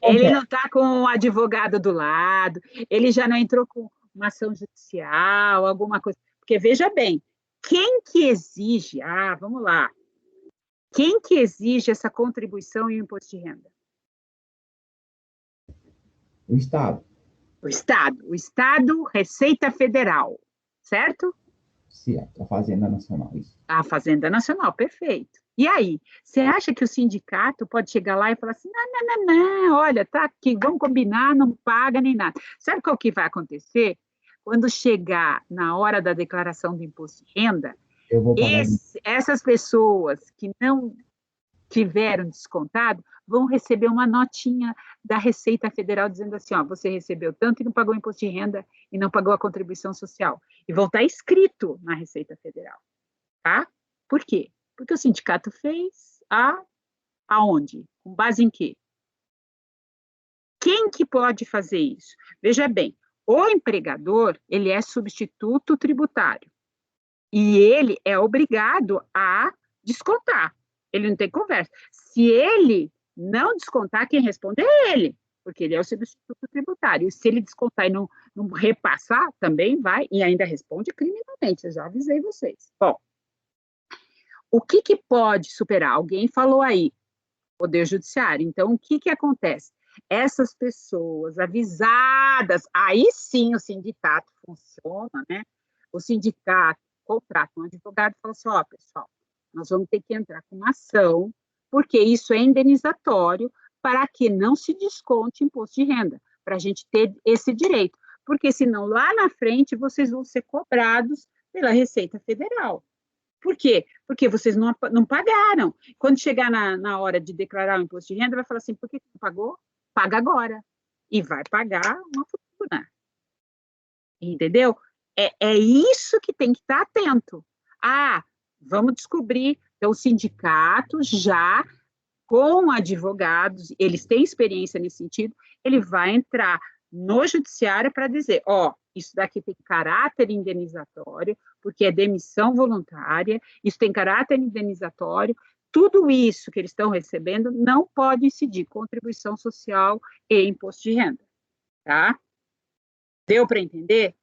Ele não está com um advogado do lado? Ele já não entrou com uma ação judicial, alguma coisa? Porque, veja bem, quem que exige, vamos lá, quem que exige essa contribuição e o imposto de renda? O Estado. O Estado, Receita Federal, certo? Certo, a Fazenda Nacional, isso. A Fazenda Nacional, perfeito. E aí, você acha que o sindicato pode chegar lá e falar assim, não, olha, tá aqui, vamos combinar, não paga nem nada. Sabe qual que vai acontecer? Quando chegar na hora da declaração do imposto de renda, essas pessoas que não tiveram descontado vão receber uma notinha da Receita Federal dizendo assim, você recebeu tanto e não pagou imposto de renda e não pagou a contribuição social. E vão estar escrito na Receita Federal, tá? Por quê? Porque o sindicato fez aonde? Com base em quê? Quem que pode fazer isso? Veja bem, o empregador, ele é substituto tributário e ele é obrigado a descontar. Ele não tem conversa. Se ele não descontar, quem responde é ele, porque ele é o substituto tributário. E se ele descontar e não repassar, também vai, e ainda responde criminalmente, eu já avisei vocês. Bom, o que pode superar? Alguém falou aí, Poder Judiciário. Então, o que acontece? Essas pessoas avisadas, aí sim o sindicato funciona, né? O sindicato contrata um advogado e fala assim, pessoal, nós vamos ter que entrar com uma ação, porque isso é indenizatório para que não se desconte imposto de renda, para a gente ter esse direito, porque senão lá na frente vocês vão ser cobrados pela Receita Federal. Por quê? Porque vocês não pagaram. Quando chegar na hora de declarar o imposto de renda, vai falar assim, por que não pagou? Paga agora. E vai pagar uma fortuna. Entendeu? É isso que tem que estar atento. Vamos descobrir. Então, o sindicato já, com advogados, eles têm experiência nesse sentido, ele vai entrar no judiciário para dizer, isso daqui tem caráter indenizatório, porque é demissão voluntária, isso tem caráter indenizatório, tudo isso que eles estão recebendo não pode incidir contribuição social e imposto de renda, tá? Deu para entender?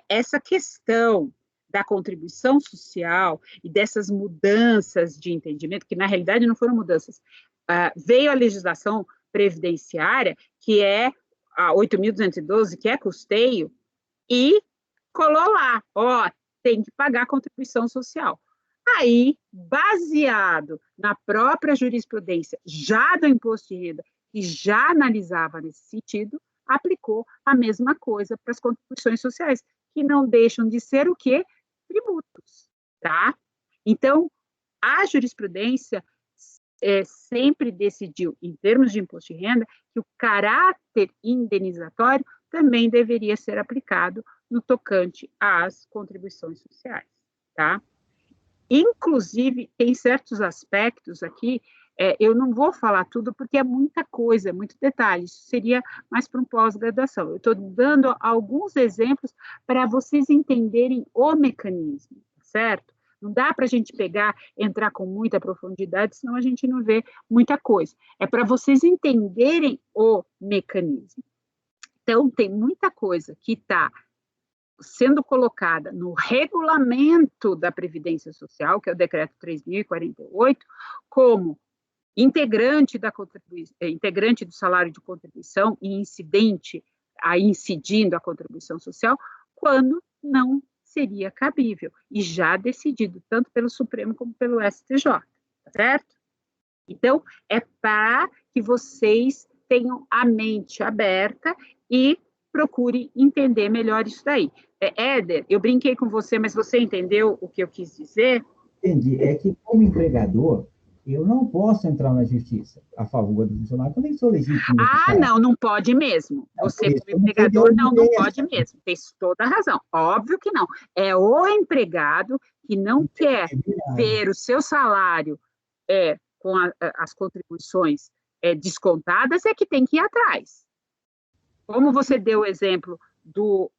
Essa questão da contribuição social e dessas mudanças de entendimento, que na realidade não foram mudanças, veio a legislação previdenciária, que é a 8.212, que é custeio, e colou lá, tem que pagar contribuição social. Aí, baseado na própria jurisprudência já do imposto de renda, que já analisava nesse sentido, aplicou a mesma coisa para as contribuições sociais, que não deixam de ser o quê? Tributos, tá? Então, a jurisprudência sempre decidiu, em termos de imposto de renda, que o caráter indenizatório também deveria ser aplicado no tocante às contribuições sociais, tá? inclusive, tem certos aspectos aqui, eu não vou falar tudo porque é muita coisa, é muito detalhe, isso seria mais para um pós-graduação. Eu estou dando alguns exemplos para vocês entenderem o mecanismo, certo? Não dá para a gente pegar, entrar com muita profundidade, senão a gente não vê muita coisa. É para vocês entenderem o mecanismo. Então, tem muita coisa que está sendo colocada no regulamento da Previdência Social, que é o decreto 3.048, como integrante do salário de contribuição e incidindo a contribuição social, quando não seria cabível, e já decidido tanto pelo Supremo como pelo STJ, certo? Então, é para que vocês tenham a mente aberta e procure entender melhor isso daí. Éder, eu brinquei com você, mas você entendeu o que eu quis dizer? Entendi. É que, como empregador, eu não posso entrar na justiça a favor do funcionário, porque eu nem sou legítimo nesse caso. Não pode mesmo. Você, como empregador, não pode mesmo. Tem toda a razão. Óbvio que não. É o empregado que não quer ver o seu salário com as contribuições descontadas, é que tem que ir atrás. Como você deu o exemplo do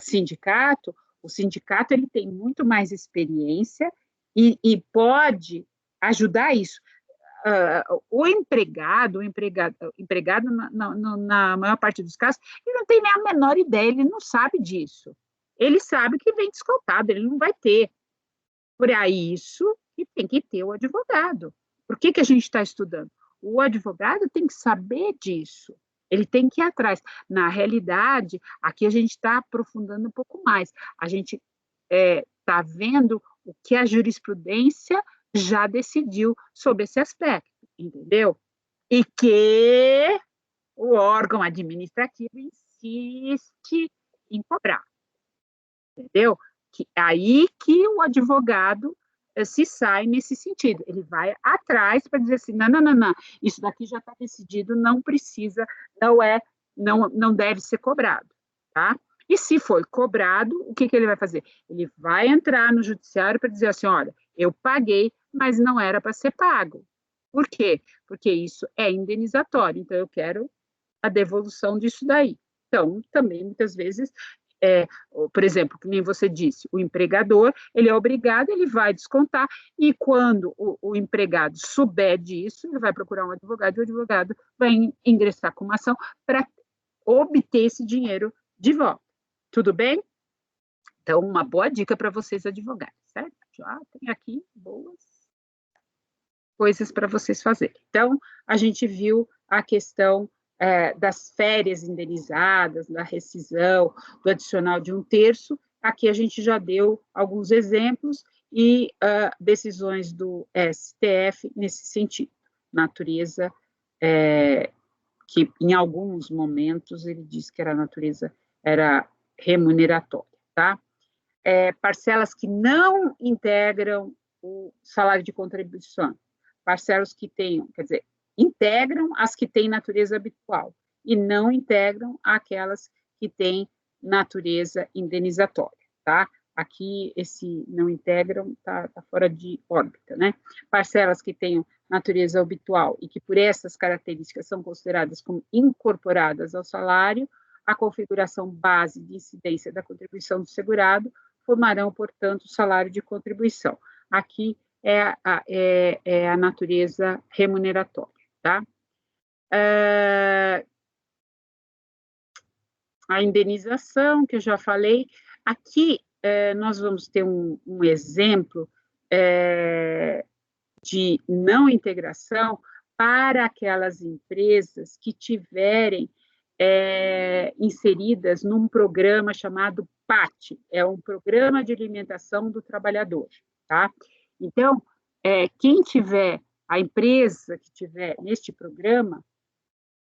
sindicato, o sindicato ele tem muito mais experiência e pode ajudar isso. O empregado na maior parte dos casos, ele não tem nem a menor ideia, ele não sabe disso. Ele sabe que vem descontado, ele não vai ter. Por isso que tem que ter o advogado. Por que a gente está estudando? O advogado tem que saber disso. Ele tem que ir atrás. Na realidade, aqui a gente está aprofundando um pouco mais. A gente está vendo o que a jurisprudência já decidiu sobre esse aspecto, entendeu? E que o órgão administrativo insiste em cobrar, entendeu? Aí que o advogado se sai nesse sentido. Ele vai atrás para dizer assim, não, isso daqui já está decidido, não precisa, não deve ser cobrado, tá? E se for cobrado, o que ele vai fazer? Ele vai entrar no judiciário para dizer assim, olha, eu paguei, mas não era para ser pago. Por quê? Porque isso é indenizatório, então eu quero a devolução disso daí. Então, também, muitas vezes, por exemplo, que nem você disse, o empregador, ele é obrigado, ele vai descontar, e quando o empregado souber disso, ele vai procurar um advogado, e o advogado vai ingressar com uma ação para obter esse dinheiro de volta. Tudo bem? Então, uma boa dica para vocês advogados, certo? Já tem aqui boas coisas para vocês fazerem. Então, a gente viu a questão das férias indenizadas, da rescisão, do adicional de 1/3. Aqui a gente já deu alguns exemplos e decisões do STF nesse sentido. Natureza que, em alguns momentos, ele disse que a natureza era remuneratória, tá? Parcelas que não integram o salário de contribuição, parcelas que tenham, quer dizer, integram as que têm natureza habitual e não integram aquelas que têm natureza indenizatória, tá? Aqui, esse não integram está fora de órbita, né? Parcelas que tenham natureza habitual e que, por essas características, são consideradas como incorporadas ao salário, a configuração base de incidência da contribuição do segurado formarão, portanto, o salário de contribuição. Aqui é a natureza remuneratória, tá? A indenização, que eu já falei, aqui nós vamos ter um exemplo de não integração para aquelas empresas que tiverem inseridas num programa chamado PAT, é um Programa de Alimentação do Trabalhador, tá? Então, quem tiver, a empresa que tiver neste programa,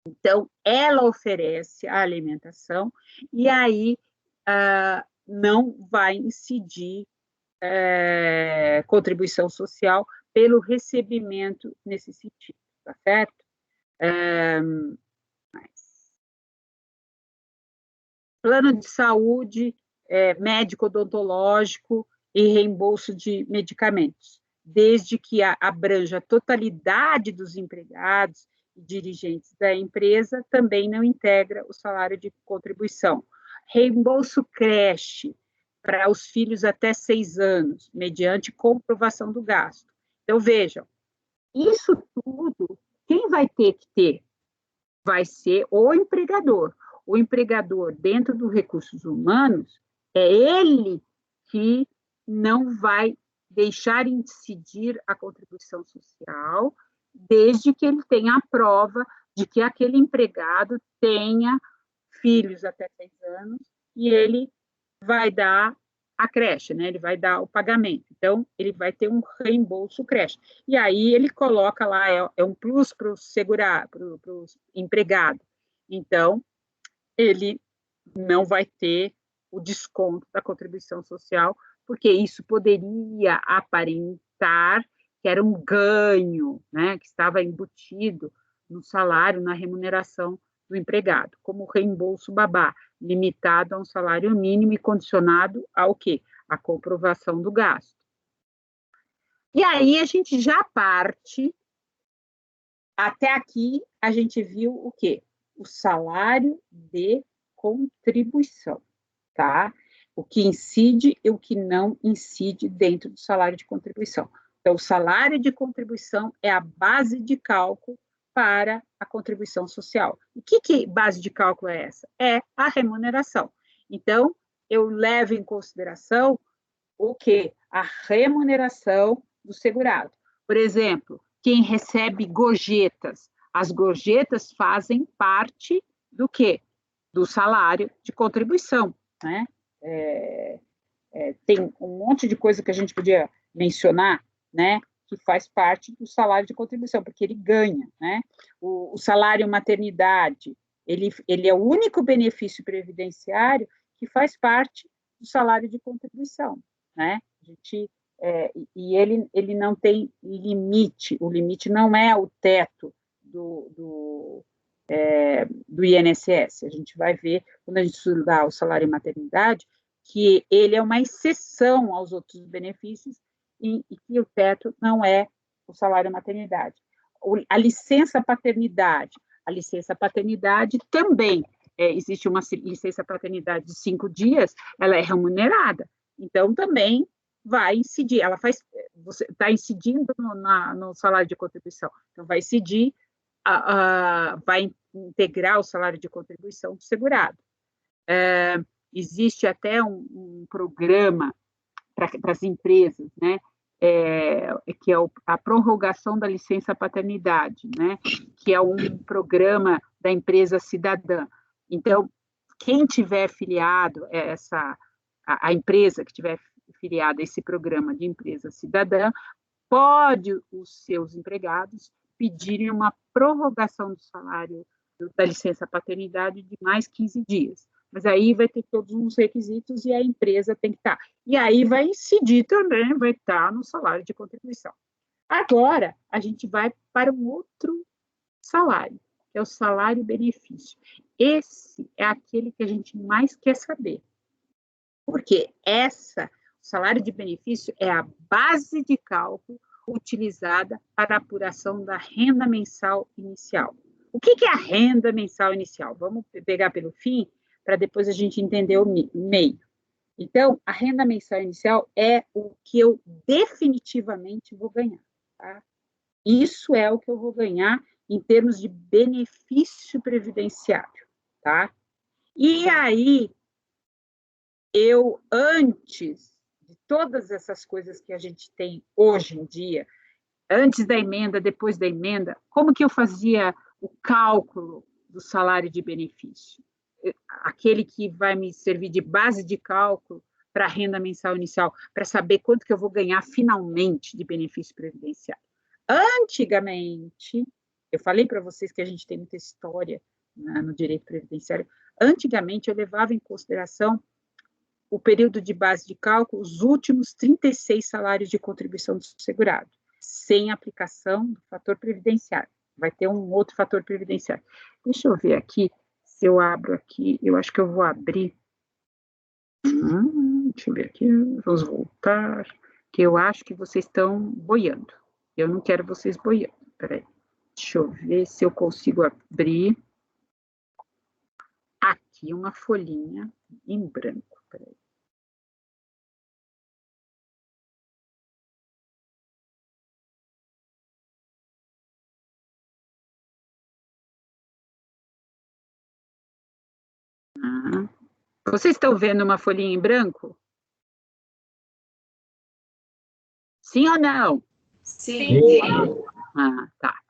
então, ela oferece a alimentação e aí não vai incidir contribuição social pelo recebimento nesse sentido, tá certo? Plano de saúde médico-odontológico e reembolso de medicamentos, desde que abranja a totalidade dos empregados e dirigentes da empresa, também não integra o salário de contribuição. Reembolso creche para os filhos até 6 anos, mediante comprovação do gasto. Então, vejam, isso tudo, quem vai ter que ter? Vai ser o empregador. O empregador, dentro dos recursos humanos, é ele que não vai deixar incidir a contribuição social, desde que ele tenha a prova de que aquele empregado tenha filhos até 6 anos e ele vai dar a creche, né? Ele vai dar o pagamento. Então, ele vai ter um reembolso creche. E aí ele coloca lá, é um plus para o segurado, para o empregado. Então, ele não vai ter o desconto da contribuição social, porque isso poderia aparentar que era um ganho, né, que estava embutido no salário, na remuneração do empregado, como reembolso babá, limitado a um salário mínimo e condicionado ao quê? A comprovação do gasto. E aí a gente já parte, até aqui a gente viu o quê? O salário de contribuição, tá? O que incide e o que não incide dentro do salário de contribuição. Então, o salário de contribuição é a base de cálculo para a contribuição social. E que base de cálculo é essa? É a remuneração. Então, eu levo em consideração o quê? A remuneração do segurado. Por exemplo, quem recebe gorjetas. As gorjetas fazem parte do quê? Do salário de contribuição, né? Tem um monte de coisa que a gente podia mencionar, né? Que faz parte do salário de contribuição, porque ele ganha, né? O salário maternidade, ele é o único benefício previdenciário que faz parte do salário de contribuição, né? E ele não tem limite, o limite não é o teto do INSS. A gente vai ver, quando a gente estudar o salário maternidade, que ele é uma exceção aos outros benefícios e que o teto não é o salário maternidade. A licença paternidade também, existe uma licença paternidade de 5 dias, ela é remunerada, então também vai incidir, você está incidindo no salário de contribuição, então vai incidir, vai integrar o salário de contribuição do segurado. Existe até um programa para as empresas, né, que é a prorrogação da licença paternidade, né, que é um programa da empresa cidadã. Então, quem tiver filiado a empresa que tiver filiada a esse programa de empresa cidadã, pode os seus empregados pedirem uma prorrogação do salário da licença paternidade de mais 15 dias. Mas aí vai ter todos os requisitos e a empresa tem que estar. E aí vai incidir também, vai estar no salário de contribuição. Agora, a gente vai para um outro salário, que é o salário-benefício. Esse é aquele que a gente mais quer saber. Porque o salário de benefício é a base de cálculo utilizada para a apuração da renda mensal inicial. O que é a renda mensal inicial? Vamos pegar pelo fim, para depois a gente entender o meio. Então, a renda mensal inicial é o que eu definitivamente vou ganhar. Tá? Isso é o que eu vou ganhar em termos de benefício previdenciário. Tá? E aí, antes de todas essas coisas que a gente tem hoje em dia, antes da emenda, depois da emenda, como que eu fazia o cálculo do salário de benefício? Aquele que vai me servir de base de cálculo para a renda mensal inicial, para saber quanto que eu vou ganhar finalmente de benefício previdenciário. Antigamente, eu falei para vocês que a gente tem muita história, né, no direito previdenciário, antigamente eu levava em consideração o período de base de cálculo, os últimos 36 salários de contribuição do segurado, sem aplicação do fator previdenciário. Vai ter um outro fator previdenciário. Deixa eu ver aqui, se eu abro aqui, eu acho que eu vou abrir. Deixa eu ver aqui, vamos voltar, que eu acho que vocês estão boiando. Eu não quero vocês boiando. Peraí. Deixa eu ver se eu consigo abrir aqui uma folhinha em branco. Peraí. Vocês estão vendo uma folhinha em branco? Sim ou não? Sim. Ah, tá.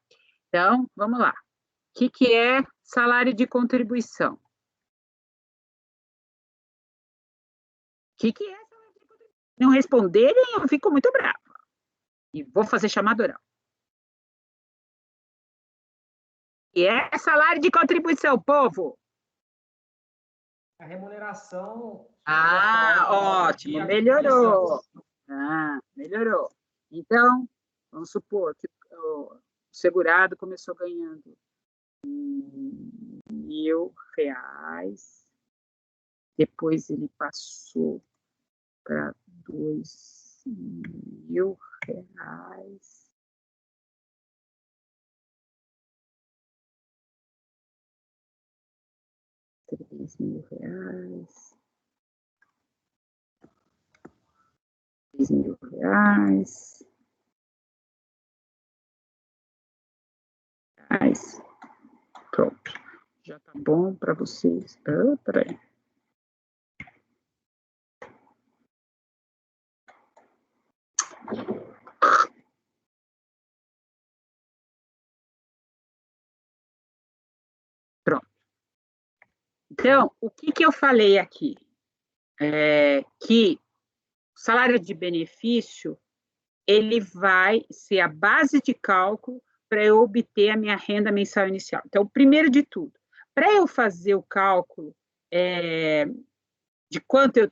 Então, vamos lá. O que é salário de contribuição? O que é salário de contribuição? Não responderem, eu fico muito brava. E vou fazer chamada oral. E é salário de contribuição, povo. A remuneração. Ótimo, melhorou. Melhorou. Então, vamos supor que o segurado começou ganhando R$ 1.000, depois ele passou para R$ 2.000, R$ 3.000, R$ 3.000. Pronto. Já tá bom para vocês. Peraí. Pronto. Então, o que eu falei aqui? Que o salário de benefício, ele vai ser a base de cálculo para eu obter a minha renda mensal inicial. Então, primeiro de tudo, para eu fazer o cálculo de quanto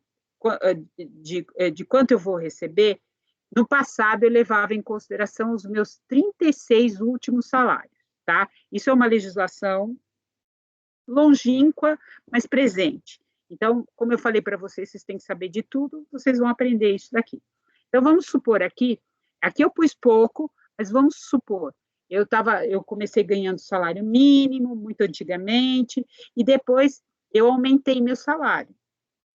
eu vou receber, no passado eu levava em consideração os meus 36 últimos salários, tá? Isso é uma legislação longínqua, mas presente. Então, como eu falei para vocês, vocês têm que saber de tudo, vocês vão aprender isso daqui. Então, vamos supor aqui eu pus pouco, mas vamos supor, eu comecei ganhando salário mínimo, muito antigamente, e depois eu aumentei meu salário.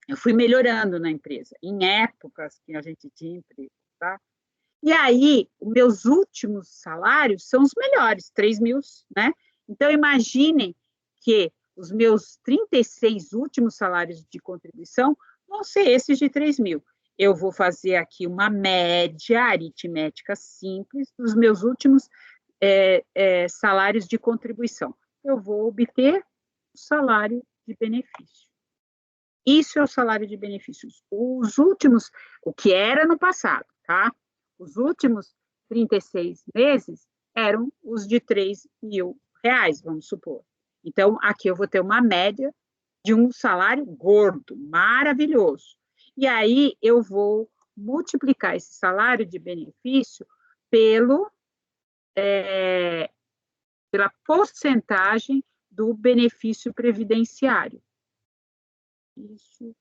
Eu fui melhorando na empresa, em épocas que a gente tinha emprego, tá? E aí, os meus últimos salários são os melhores, 3.000, né? Então, imaginem que os meus 36 últimos salários de contribuição vão ser esses de 3.000. Eu vou fazer aqui uma média aritmética simples dos meus últimos salários de contribuição. Eu vou obter o salário de benefício. Isso é o salário de benefícios. Os últimos, o que era no passado, tá? Os últimos 36 meses eram os de R$3.000, vamos supor. Então, aqui eu vou ter uma média de um salário gordo, maravilhoso. E aí, eu vou multiplicar esse salário de benefício pela porcentagem do benefício previdenciário. Benefício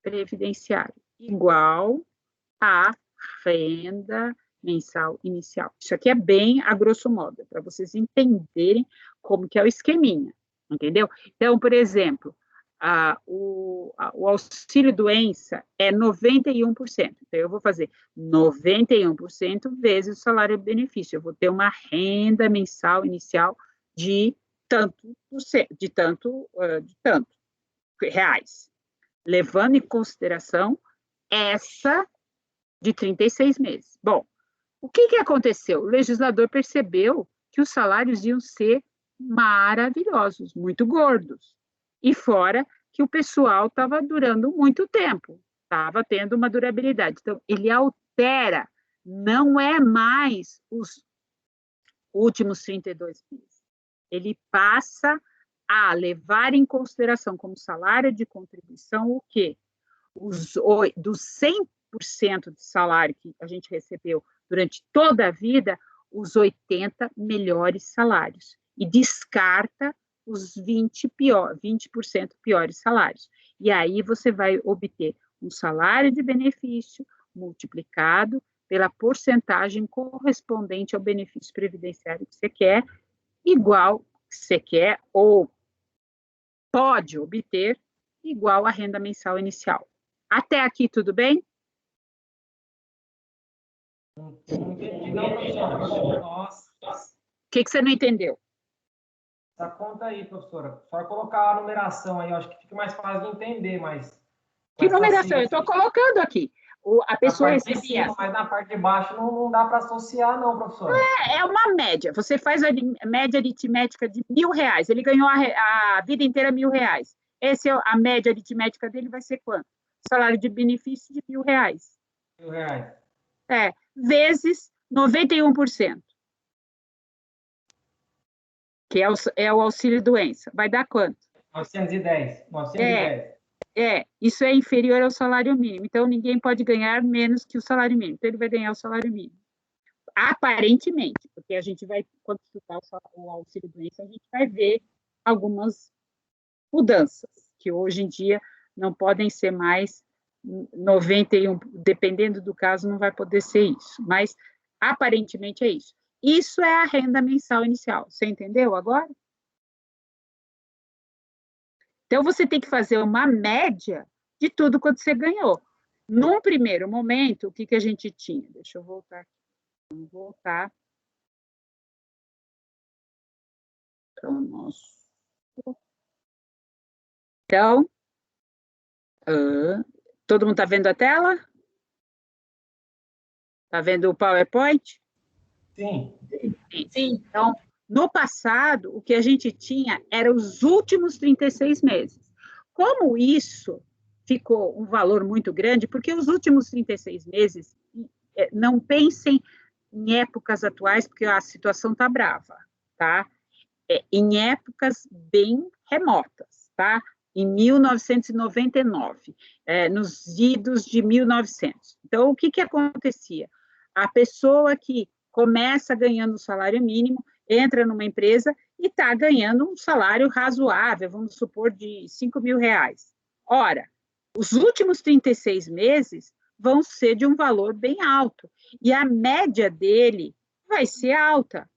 previdenciário igual a renda mensal inicial. Isso aqui é bem a grosso modo, para vocês entenderem como que é o esqueminha, entendeu? Então, por exemplo, o auxílio-doença é 91%. Então, eu vou fazer 91% vezes o salário-benefício. Eu vou ter uma renda mensal inicial de tanto reais, levando em consideração essa de 36 meses. Bom, o que aconteceu? O legislador percebeu que os salários iam ser maravilhosos, muito gordos, e fora que o pessoal estava durando muito tempo, estava tendo uma durabilidade. Então, ele altera, não é mais os últimos 32 meses. Ele passa a levar em consideração como salário de contribuição o quê? Dos 100% de salário que a gente recebeu durante toda a vida, os 80 melhores salários. E descarta os 20% piores salários. E aí você vai obter um salário de benefício multiplicado pela porcentagem correspondente ao benefício previdenciário que você quer, igual que você quer ou pode obter, igual à renda mensal inicial. Até aqui, tudo bem? Não entendi, não, professora. Nossa. O que você não entendeu? Essa conta aí, professora. Só colocar a numeração aí, eu acho que fica mais fácil de entender, mas... Que numeração? Eu estou colocando aqui. A pessoa recebia... Mas na parte de baixo não dá para associar, não, professora. É uma média. Você faz a média aritmética de R$1.000. Ele ganhou a vida inteira R$1.000. A média aritmética dele vai ser quanto? Salário de benefício de R$1.000. R$1.000. Vezes 91%. Que é o auxílio-doença. Vai dar quanto? 910. Isso é inferior ao salário mínimo. Então, ninguém pode ganhar menos que o salário mínimo. Então, ele vai ganhar o salário mínimo. Aparentemente, porque a gente vai, quando estudar o auxílio-doença, a gente vai ver algumas mudanças, que hoje em dia não podem ser mais 91, dependendo do caso, não vai poder ser isso. Mas, aparentemente, é isso. Isso é a renda mensal inicial. Você entendeu agora? Então, você tem que fazer uma média de tudo quanto você ganhou. Num primeiro momento, o que a gente tinha? Deixa eu voltar aqui. Vamos voltar para o nosso... Então, todo mundo está vendo a tela? Está vendo o PowerPoint? Sim. Sim. Então, no passado, o que a gente tinha eram os últimos 36 meses. Como isso ficou um valor muito grande, porque os últimos 36 meses, não pensem em épocas atuais, porque a situação está brava, tá? Em épocas bem remotas, tá? Em 1999, nos idos de 1900. Então, o que acontecia? A pessoa que começa ganhando o salário mínimo, entra numa empresa e está ganhando um salário razoável, vamos supor, de R$5.000. Ora, os últimos 36 meses vão ser de um valor bem alto, e a média dele vai ser alta.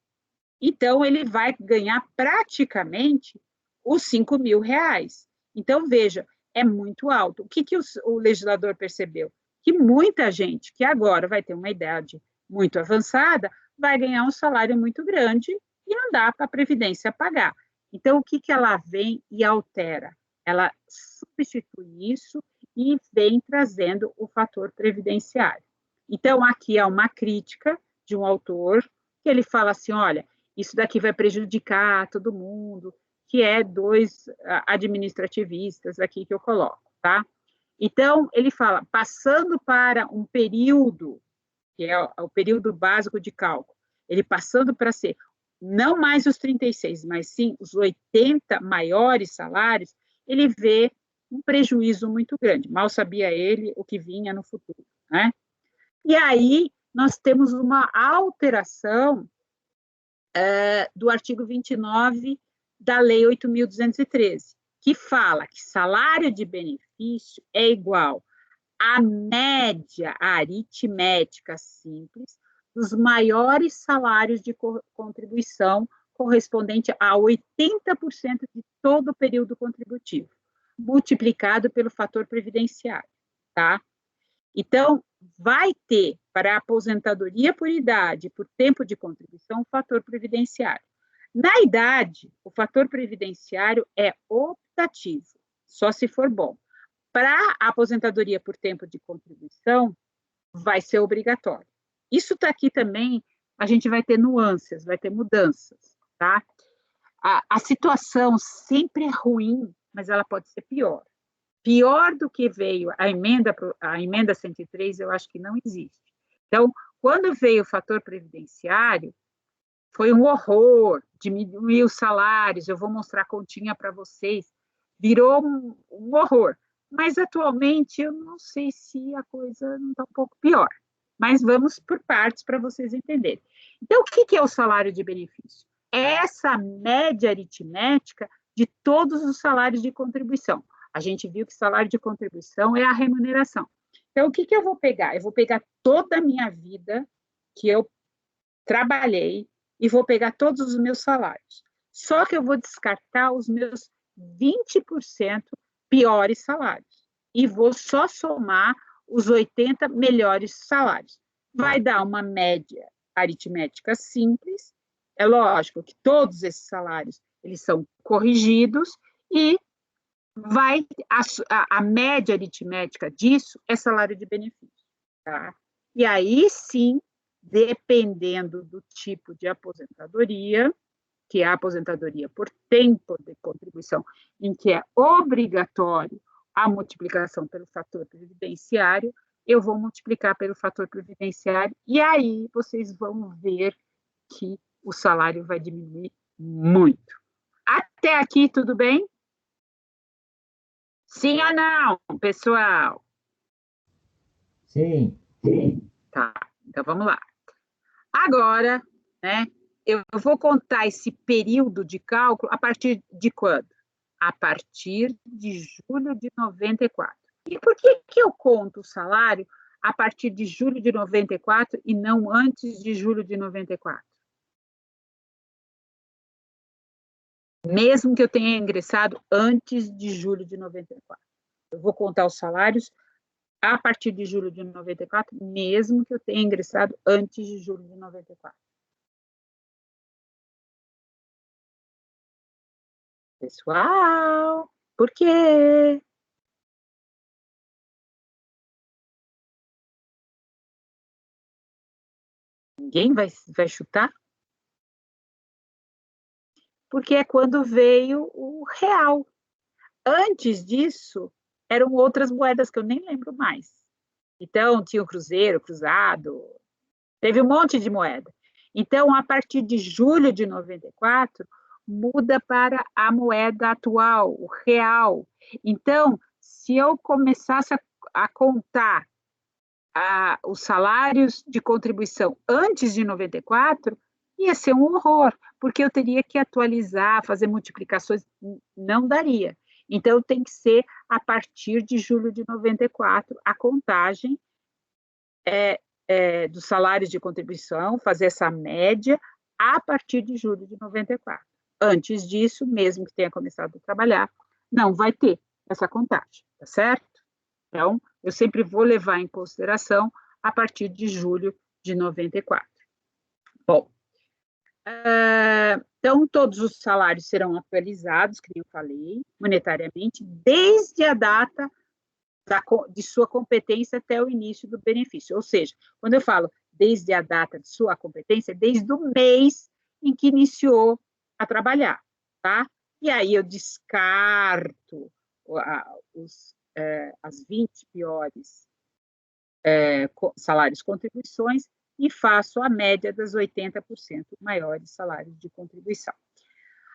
Então, ele vai ganhar praticamente os R$5.000. Então, veja, é muito alto. O que o legislador percebeu? Que muita gente que agora vai ter uma idade muito avançada vai ganhar um salário muito grande e não dá para a Previdência pagar. Então, o que ela vem e altera? Ela substitui isso e vem trazendo o fator previdenciário. Então, aqui há uma crítica de um autor que ele fala assim, olha, isso daqui vai prejudicar todo mundo, que é dois administrativistas aqui que eu coloco, tá? Então, ele fala, passando para um período, que é o período básico de cálculo, ele passando para ser não mais os 36, mas sim os 80 maiores salários, ele vê um prejuízo muito grande. Mal sabia ele o que vinha no futuro, né? E aí, nós temos uma alteração do artigo 29 da Lei 8.213, que fala que salário de benefício é igual à média aritmética simples dos maiores salários de contribuição correspondente a 80% de todo o período contributivo, multiplicado pelo fator previdenciário, tá? Então, vai ter para a aposentadoria por idade e por tempo de contribuição o fator previdenciário. Na idade, o fator previdenciário é optativo, só se for bom. Para a aposentadoria por tempo de contribuição, vai ser obrigatório. Isso está aqui também, a gente vai ter nuances, vai ter mudanças, tá? A situação sempre é ruim, mas ela pode ser pior. Pior do que veio a emenda 103, eu acho que não existe. Então, quando veio o fator previdenciário, foi um horror, diminuiu os salários, eu vou mostrar a continha para vocês, virou um horror. Mas, atualmente, eu não sei se a coisa não está um pouco pior. Mas vamos por partes para vocês entenderem. Então, o que é o salário de benefício? É essa média aritmética de todos os salários de contribuição. A gente viu que salário de contribuição é a remuneração. Então, o que eu vou pegar? Eu vou pegar toda a minha vida que eu trabalhei e vou pegar todos os meus salários. Só que eu vou descartar os meus 20% piores salários e vou só somar os 80 melhores salários. Vai dar uma média aritmética simples. É lógico que todos esses salários eles são corrigidos e a média aritmética disso é salário de benefício. Tá? E aí sim, dependendo do tipo de aposentadoria, que é a aposentadoria por tempo de contribuição, em que é obrigatório a multiplicação pelo fator previdenciário, eu vou multiplicar pelo fator previdenciário, e aí vocês vão ver que o salário vai diminuir muito. Até aqui, tudo bem? Sim ou não, pessoal? Sim. Tá, então vamos lá. Agora, né, eu vou contar esse período de cálculo a partir de quando? A partir de julho de 94. E por que eu conto o salário a partir de julho de 94 e não antes de julho de 94? Mesmo que eu tenha ingressado antes de julho de 94. Eu vou contar os salários a partir de julho de 94, mesmo que eu tenha ingressado antes de julho de 94. Pessoal, por quê? Ninguém vai chutar? Porque é quando veio o real. Antes disso, eram outras moedas que eu nem lembro mais. Então, tinha o cruzeiro, cruzado, teve um monte de moeda. Então, a partir de julho de 94, muda para a moeda atual, o real. Então, se eu começasse a contar os salários de contribuição antes de 94, ia ser um horror, porque eu teria que atualizar, fazer multiplicações, não daria. Então, tem que ser a partir de julho de 94, a contagem dos salários de contribuição, fazer essa média a partir de julho de 94. Antes disso, mesmo que tenha começado a trabalhar, não vai ter essa contagem, tá certo? Então, eu sempre vou levar em consideração a partir de julho de 94. Bom, então, todos os salários serão atualizados, como eu falei, monetariamente, desde a data de sua competência até o início do benefício. Ou seja, quando eu falo desde a data de sua competência, desde o mês em que iniciou a trabalhar, tá? E aí eu descarto as 20 piores salários contribuições e faço a média das 80% maiores salários de contribuição.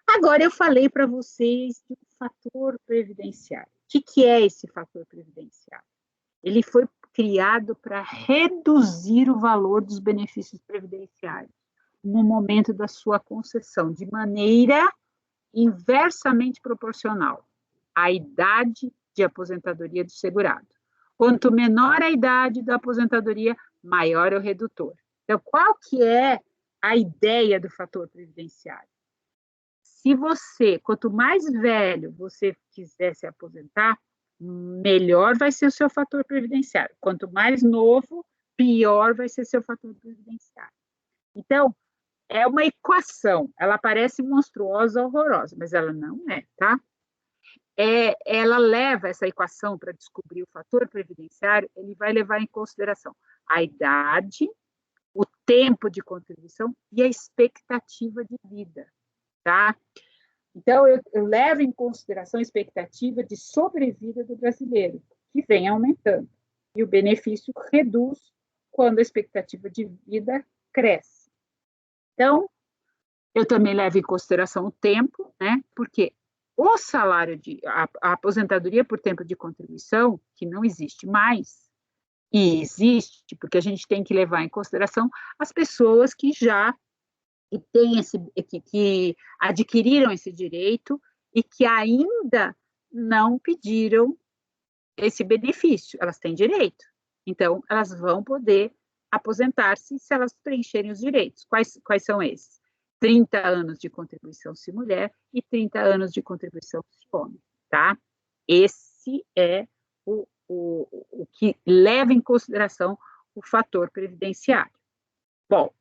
Agora, eu falei para vocês do fator previdenciário. O que é esse fator previdenciário? Ele foi criado para reduzir o valor dos benefícios previdenciários no momento da sua concessão, de maneira inversamente proporcional à idade de aposentadoria do segurado. Quanto menor a idade da aposentadoria, maior é o redutor. Então, qual que é a ideia do fator previdenciário? Se você, quanto mais velho você quiser se aposentar, melhor vai ser o seu fator previdenciário. Quanto mais novo, pior vai ser seu fator previdenciário. Então, é uma equação. Ela parece monstruosa, horrorosa, mas ela não é, tá? Ela leva essa equação para descobrir o fator previdenciário, ele vai levar em consideração a idade, o tempo de contribuição e a expectativa de vida, tá? Então, eu levo em consideração a expectativa de sobrevida do brasileiro, que vem aumentando, e o benefício reduz quando a expectativa de vida cresce. Então, eu também levo em consideração o tempo, né? Porque o salário a aposentadoria por tempo de contribuição, que não existe mais, e existe porque a gente tem que levar em consideração as pessoas que já que adquiriram esse direito e que ainda não pediram esse benefício, elas têm direito. Então, elas vão poder aposentar-se se elas preencherem os direitos. Quais são esses? 30 anos de contribuição se mulher e 30 anos de contribuição se homem, tá? Esse é o que leva em consideração o fator previdenciário. Bom,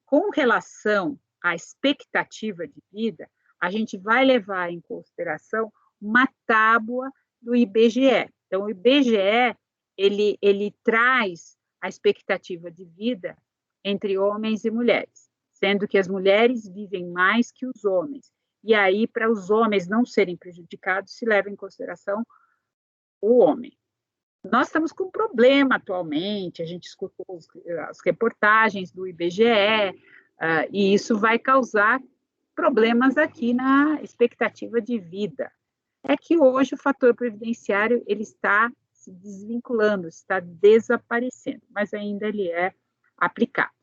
com relação à expectativa de vida, a gente vai levar em consideração uma tábua do IBGE. Então, o IBGE, ele traz a expectativa de vida entre homens e mulheres, sendo que as mulheres vivem mais que os homens. E aí, para os homens não serem prejudicados, se leva em consideração o homem. Nós estamos com um problema atualmente, a gente escutou as reportagens do IBGE, e isso vai causar problemas aqui na expectativa de vida. É que hoje o fator previdenciário ele está se desvinculando, está desaparecendo, mas ainda ele é aplicado.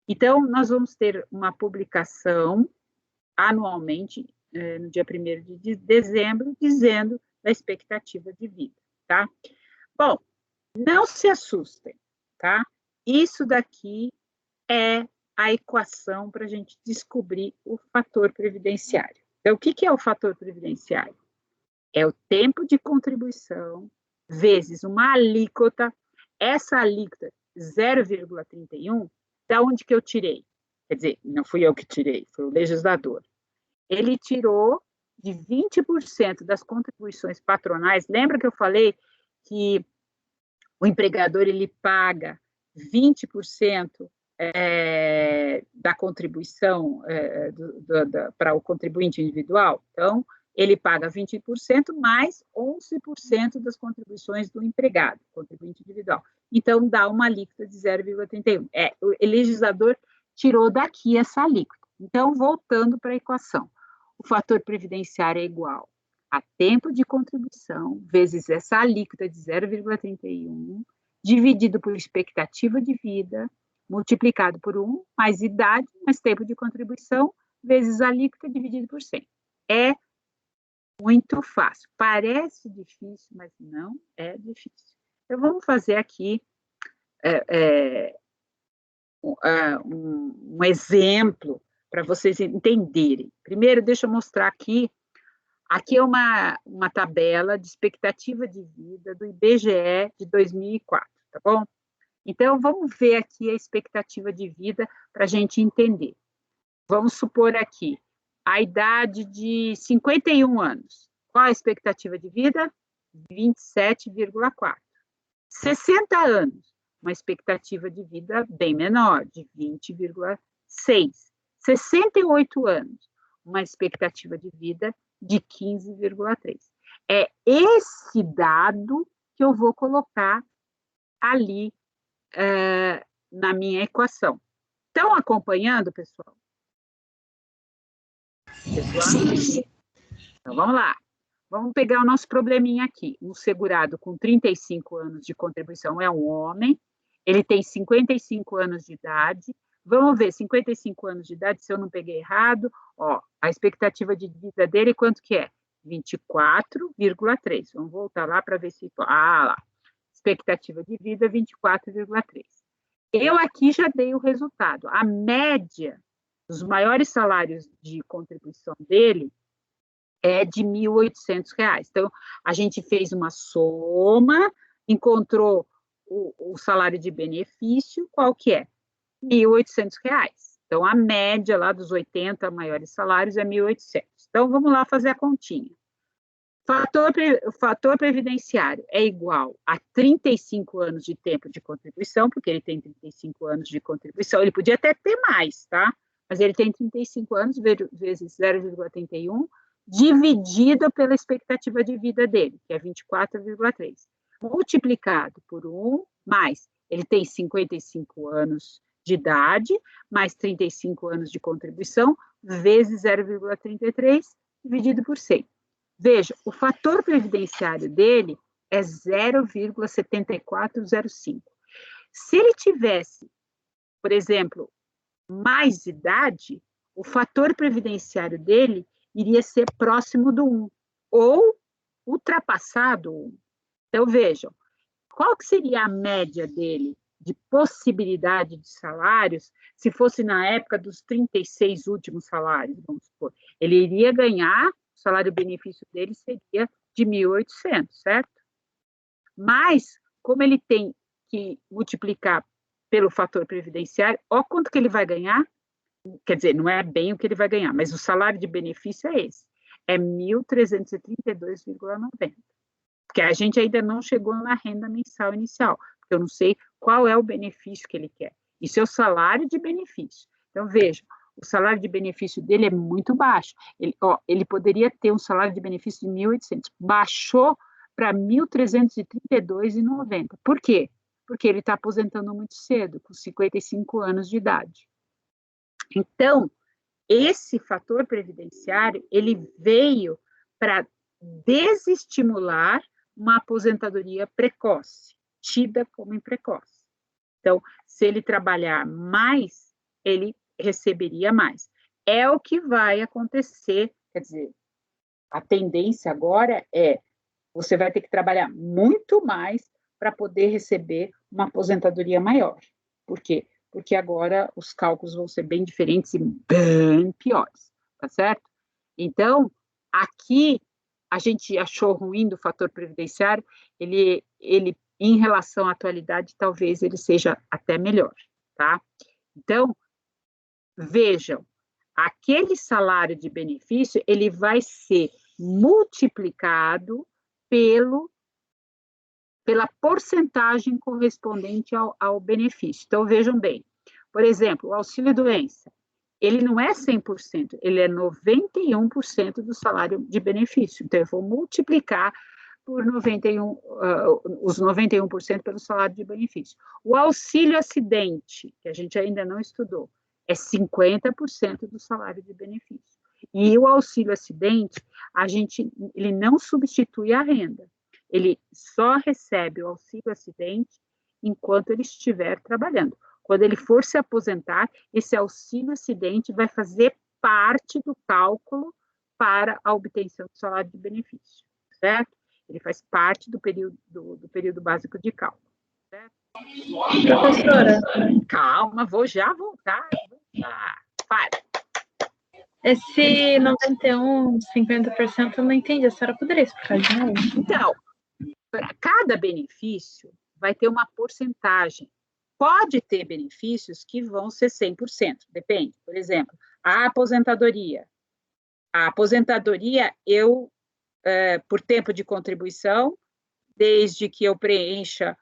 Então, nós vamos ter uma publicação anualmente, no dia 1º de dezembro, dizendo da expectativa de vida, tá? Bom, não se assustem, tá? Isso daqui é a equação para a gente descobrir o fator previdenciário. Então, o que é o fator previdenciário? É o tempo de contribuição vezes uma alíquota. Essa alíquota, 0,31, da onde que eu tirei? Quer dizer, não fui eu que tirei, foi o legislador. Ele tirou de 20% das contribuições patronais. Lembra que eu falei que o empregador ele paga 20% da contribuição para o contribuinte individual? Então, ele paga 20% mais 11% das contribuições do empregado, contribuinte individual. Então, dá uma alíquota de 0,31. O legislador tirou daqui essa alíquota. Então, voltando para a equação, o fator previdenciário é igual a tempo de contribuição vezes essa alíquota de 0,31, dividido por expectativa de vida, multiplicado por 1, mais idade, mais tempo de contribuição, vezes a alíquota dividido por 100. É muito fácil. Parece difícil, mas não é difícil. Então, vamos fazer aqui um exemplo para vocês entenderem. Primeiro, deixa eu mostrar aqui. Aqui é uma tabela de expectativa de vida do IBGE de 2004, tá bom? Então, vamos ver aqui a expectativa de vida para a gente entender. Vamos supor aqui a idade de 51 anos. Qual a expectativa de vida? 27,4. 60 anos, uma expectativa de vida bem menor, de 20,6. 68 anos, uma expectativa de vida de 15,3. É esse dado que eu vou colocar ali na minha equação. Estão acompanhando, pessoal? Então, vamos lá. Vamos pegar o nosso probleminha aqui. Um segurado com 35 anos de contribuição é um homem, ele tem 55 anos de idade. Vamos ver, 55 anos de idade, se eu não peguei errado, ó, a expectativa de vida dele, quanto que é? 24,3. Vamos voltar lá para ver se... lá. Expectativa de vida, 24,3. Eu aqui já dei o resultado. A média dos maiores salários de contribuição dele é de R$ 1.800. Então, a gente fez uma soma, encontrou o salário de benefício, qual que é? R$ 1.800. Então, a média lá dos 80 maiores salários é 1.800. Então, vamos lá fazer a continha. O fator previdenciário é igual a 35 anos de tempo de contribuição, porque ele tem 35 anos de contribuição, ele podia até ter mais, tá? Mas ele tem 35 anos vezes 0,31, dividido pela expectativa de vida dele, que é 24,3. Multiplicado por 1, mais, ele tem 55 anos de idade, mais 35 anos de contribuição, vezes 0,33, dividido por 100. Veja, o fator previdenciário dele é 0,7405. Se ele tivesse, por exemplo, mais idade, o fator previdenciário dele iria ser próximo do 1. ou ultrapassado. Então, vejam, qual que seria a média dele de possibilidade de salários se fosse na época dos 36 últimos salários, vamos supor? Ele iria ganhar, o salário-benefício dele seria de 1.800, certo? Mas, como ele tem que multiplicar pelo fator previdenciário, olha quanto que ele vai ganhar. Quer dizer, não é bem o que ele vai ganhar, mas o salário de benefício é esse. É 1.332,90. Porque a gente ainda não chegou na renda mensal inicial, porque eu não sei qual é o benefício que ele quer. Isso é o salário de benefício. Então, vejam, o salário de benefício dele é muito baixo. Ele poderia ter um salário de benefício de 1.800, baixou para 1.332,90. Por quê? Porque ele está aposentando muito cedo, com 55 anos de idade. Então, esse fator previdenciário, ele veio para desestimular uma aposentadoria precoce, tida como precoce. Então, se ele trabalhar mais, ele receberia mais. É o que vai acontecer, quer dizer, a tendência agora é você vai ter que trabalhar muito mais para poder receber uma aposentadoria maior. Por quê? Porque agora os cálculos vão ser bem diferentes e bem piores, tá certo? Então, aqui a gente achou ruim do fator previdenciário, ele em relação à atualidade, talvez ele seja até melhor, tá? Então, vejam, aquele salário de benefício, ele vai ser multiplicado pela porcentagem correspondente ao benefício. Então, vejam bem, por exemplo, o auxílio-doença, ele não é 100%, ele é 91% do salário de benefício. Então, eu vou multiplicar por 91, os 91% pelo salário de benefício. O auxílio-acidente, que a gente ainda não estudou, é 50% do salário de benefício. E o auxílio-acidente, ele não substitui a renda. Ele só recebe o auxílio-acidente enquanto ele estiver trabalhando. Quando ele for se aposentar, esse auxílio-acidente vai fazer parte do cálculo para a obtenção do salário de benefício, certo? Ele faz parte do período básico de cálculo, certo? Professora, Calma, vou já voltar. Para. esse 91, 50%, eu não entendi. A senhora poderia explicar de novo? Então, para cada benefício, vai ter uma porcentagem. Pode ter benefícios que vão ser 100%, depende. Por exemplo, a aposentadoria. A aposentadoria, por tempo de contribuição, desde que eu preencha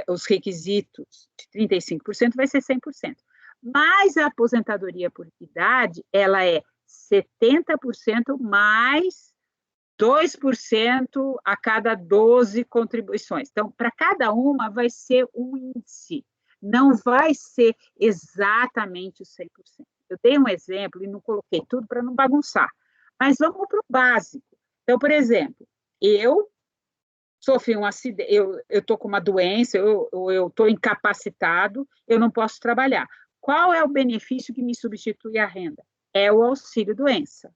os requisitos de 35%, vai ser 100%. Mas a aposentadoria por idade, ela é 70% mais 2% a cada 12 contribuições. Então, para cada uma vai ser um índice, não vai ser exatamente o 100%. Eu dei um exemplo e não coloquei tudo para não bagunçar, mas vamos para o básico. Então, por exemplo, eu sofri um acidente, eu estou com uma doença, eu estou incapacitado, eu não posso trabalhar. Qual é o benefício que me substitui a renda? É o auxílio-doença.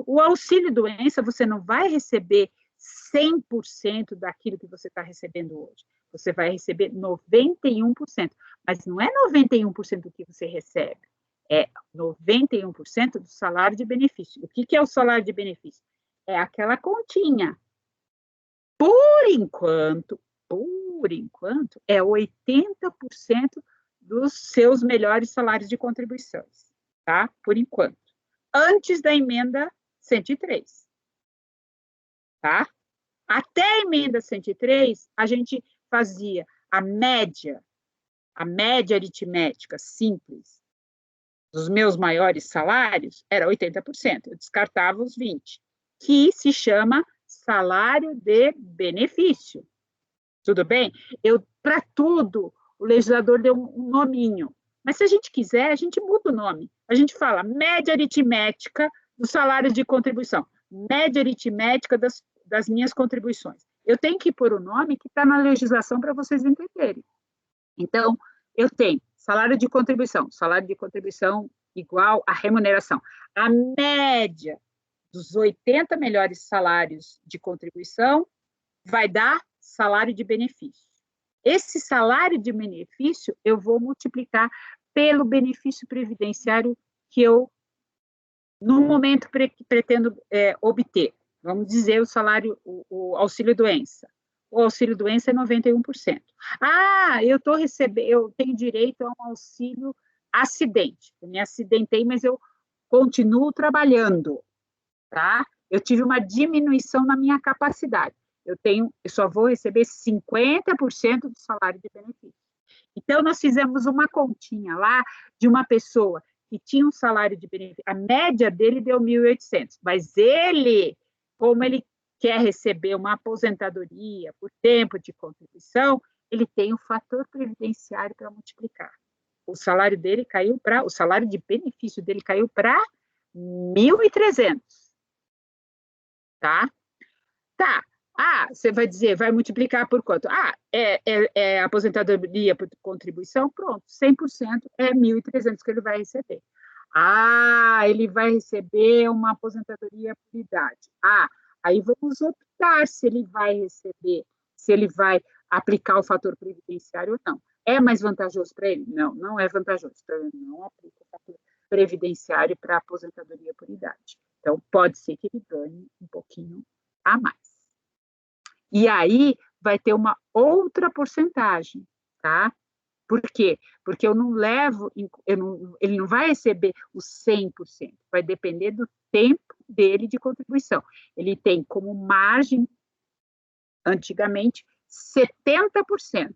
O auxílio-doença, você não vai receber 100% daquilo que você está recebendo hoje. Você vai receber 91%. Mas não é 91% do que você recebe. É 91% do salário de benefício. O que é o salário de benefício? É aquela continha. Por enquanto, é 80% dos seus melhores salários de contribuições. Tá? Por enquanto. Antes da emenda 103, tá? Até a emenda 103, a gente fazia a média aritmética simples dos meus maiores salários, era 80%, eu descartava os 20%, que se chama salário de benefício. Tudo bem? Para tudo, o legislador deu um nominho, mas se a gente quiser, a gente muda o nome. A gente fala média aritmética do salário de contribuição, média aritmética das minhas contribuições. Eu tenho que pôr o nome que está na legislação para vocês entenderem. Então, eu tenho salário de contribuição igual à remuneração. A média dos 80 melhores salários de contribuição, vai dar salário de benefício. Esse salário de benefício eu vou multiplicar pelo benefício previdenciário que eu, no momento, pretendo obter. Vamos dizer o salário, o auxílio-doença. O auxílio-doença é 91%. Ah, eu tenho direito a um auxílio acidente. Eu me acidentei, mas eu continuo trabalhando, tá? Eu tive uma diminuição na minha capacidade. Eu só vou receber 50% do salário de benefício. Então, nós fizemos uma continha lá de uma pessoa que tinha um salário de benefício, a média dele deu 1.800, mas ele, como ele quer receber uma aposentadoria por tempo de contribuição, ele tem o fator previdenciário para multiplicar. O salário de benefício dele caiu para 1.300. Tá? Tá. Ah, você vai dizer, vai multiplicar por quanto? Ah, é aposentadoria por contribuição? Pronto, 100% é 1.300 que ele vai receber. Ah, ele vai receber uma aposentadoria por idade. Ah, aí vamos optar se ele vai receber, se ele vai aplicar o fator previdenciário ou não. É mais vantajoso para ele? Não, não é vantajoso. Então, ele não aplica o fator previdenciário para aposentadoria por idade. Então, pode ser que ele ganhe um pouquinho a mais. E aí, vai ter uma outra porcentagem, tá? Por quê? Porque eu não levo, ele não vai receber os 100%, vai depender do tempo dele de contribuição. Ele tem como margem, antigamente, 70%.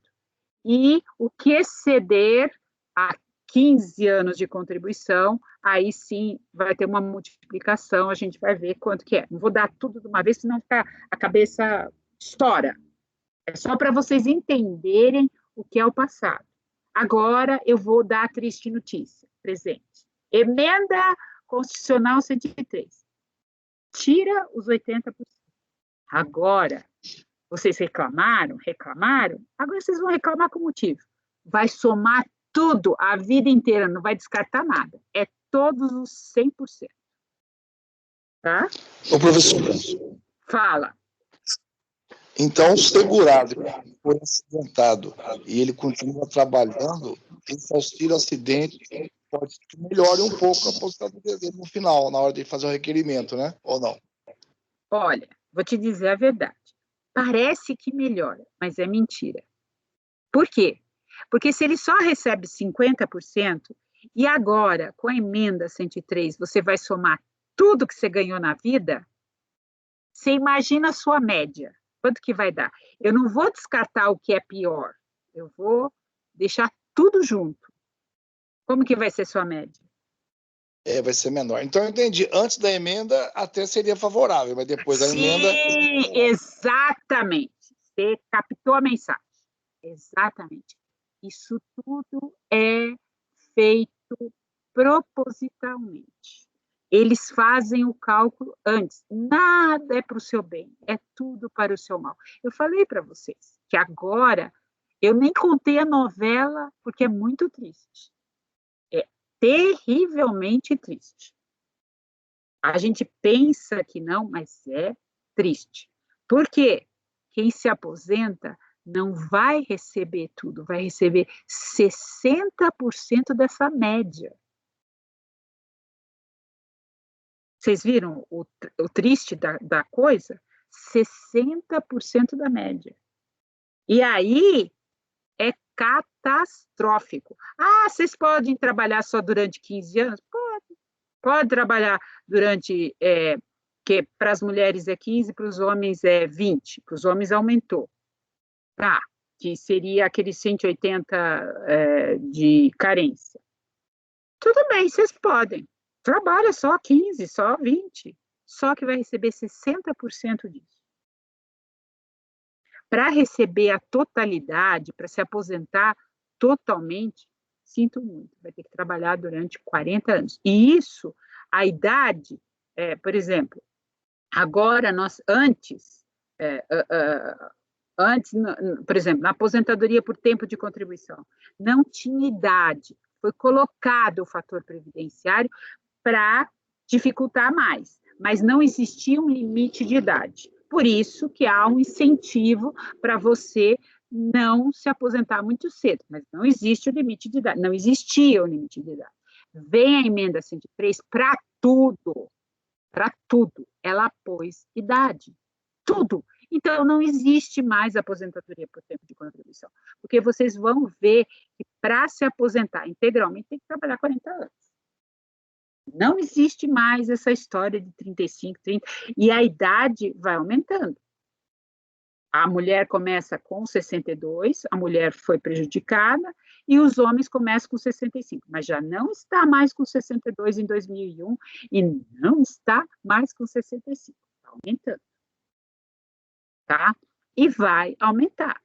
E o que exceder a 15 anos de contribuição, aí sim vai ter uma multiplicação, a gente vai ver quanto que é. Não vou dar tudo de uma vez, senão a cabeça estoura. É só para vocês entenderem o que é o passado. Agora eu vou dar a triste notícia, presente. Emenda Constitucional 103. Tira os 80%. Agora, vocês reclamaram, agora vocês vão reclamar com motivo. Vai somar tudo, a vida inteira, não vai descartar nada. É todos os 100%. Tá? Ô, professor. Fala. Então, o segurado foi acidentado e ele continua trabalhando, esse auxílio acidente pode que melhore um pouco a aposentadoria dele no final, na hora de fazer o requerimento, né? Ou não? Olha, vou te dizer a verdade. Parece que melhora, mas é mentira. Por quê? Porque se ele só recebe 50%, e agora, com a emenda 103, você vai somar tudo que você ganhou na vida, você imagina a sua média. Quanto que vai dar? Eu não vou descartar o que é pior. Eu vou deixar tudo junto. Como que vai ser sua média? Vai ser menor. Então, eu entendi. Antes da emenda, até seria favorável, mas depois da emenda... Sim, exatamente. Você captou a mensagem. Exatamente. Isso tudo é feito propositalmente. Eles fazem o cálculo antes. Nada é para o seu bem, é tudo para o seu mal. Eu falei para vocês que agora, eu nem contei a novela, porque é muito triste. É terrivelmente triste. A gente pensa que não, mas é triste. Por quê? Quem se aposenta não vai receber tudo, vai receber 60% dessa média. Vocês viram o triste da coisa? 60% da média. E aí é catastrófico. Ah, vocês podem trabalhar só durante 15 anos? Pode trabalhar durante, que para as mulheres é 15, para os homens é 20, para os homens aumentou. Tá, que seria aquele 180 de carência. Tudo bem, vocês podem. Trabalha só 15, só 20, só que vai receber 60% disso. Para receber a totalidade, para se aposentar totalmente, sinto muito, vai ter que trabalhar durante 40 anos. E isso, a idade, por exemplo, agora antes, por exemplo, na aposentadoria por tempo de contribuição, não tinha idade, foi colocado o fator previdenciário para dificultar mais. mas não existia um limite de idade. Por isso que há um incentivo para você não se aposentar muito cedo, mas não existe o limite de idade, não existia o limite de idade. Vem a emenda 103 para tudo, ela pôs idade, tudo. Então, não existe mais aposentadoria por tempo de contribuição, porque vocês vão ver que para se aposentar integralmente tem que trabalhar 40 anos. Não existe mais essa história de 35, 30, e a idade vai aumentando. A mulher começa com 62, a mulher foi prejudicada, e os homens começam com 65, mas já não está mais com 62 em 2001, e não está mais com 65, está aumentando. Tá? E vai aumentar.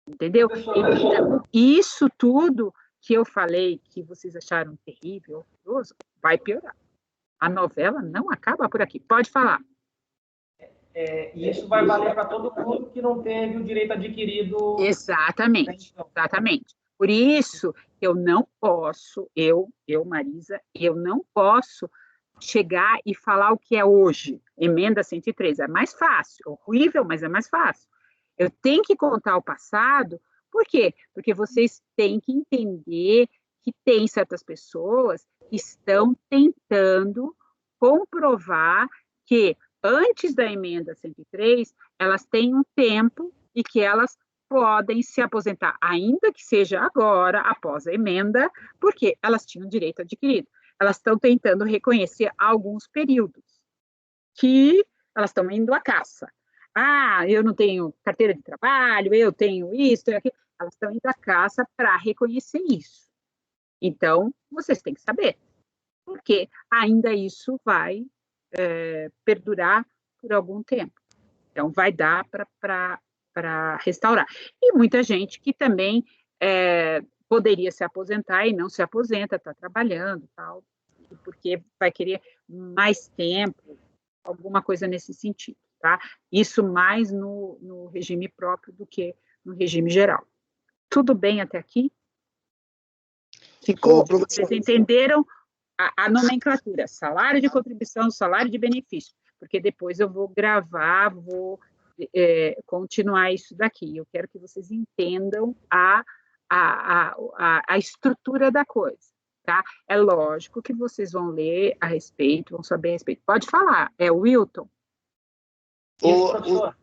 Entendeu? Então, isso tudo que eu falei, que vocês acharam terrível, horroroso, vai piorar. A novela não acaba por aqui. Pode falar. E isso vai valer para todo mundo que não teve o direito adquirido. Exatamente, exatamente. Por isso, eu não posso, Marisa, eu não posso chegar e falar o que é hoje, emenda 103, é mais fácil, horrível, mas é mais fácil. Eu tenho que contar o passado, por quê? Porque vocês têm que entender que tem certas pessoas que estão tentando comprovar que antes da emenda 103, elas têm um tempo e que elas podem se aposentar, ainda que seja agora, após a emenda, porque elas tinham direito adquirido. Elas estão tentando reconhecer alguns períodos que elas estão indo à caça. Ah, eu não tenho carteira de trabalho, eu tenho isso, tenho aquilo. Elas estão indo à caça para reconhecer isso. Então, vocês têm que saber, porque ainda isso vai perdurar por algum tempo. Então, vai dar para restaurar. E muita gente que também poderia se aposentar e não se aposenta, está trabalhando, tal, porque vai querer mais tempo, alguma coisa nesse sentido, tá? Isso mais no regime próprio do que no regime geral. Tudo bem até aqui? Ficou? Vocês entenderam a nomenclatura? Salário de contribuição, salário de benefício, porque depois eu vou gravar, vou continuar isso daqui. Eu quero que vocês entendam a estrutura da coisa, tá? É lógico que vocês vão ler a respeito, vão saber a respeito. Pode falar, é o Wilton. Professor.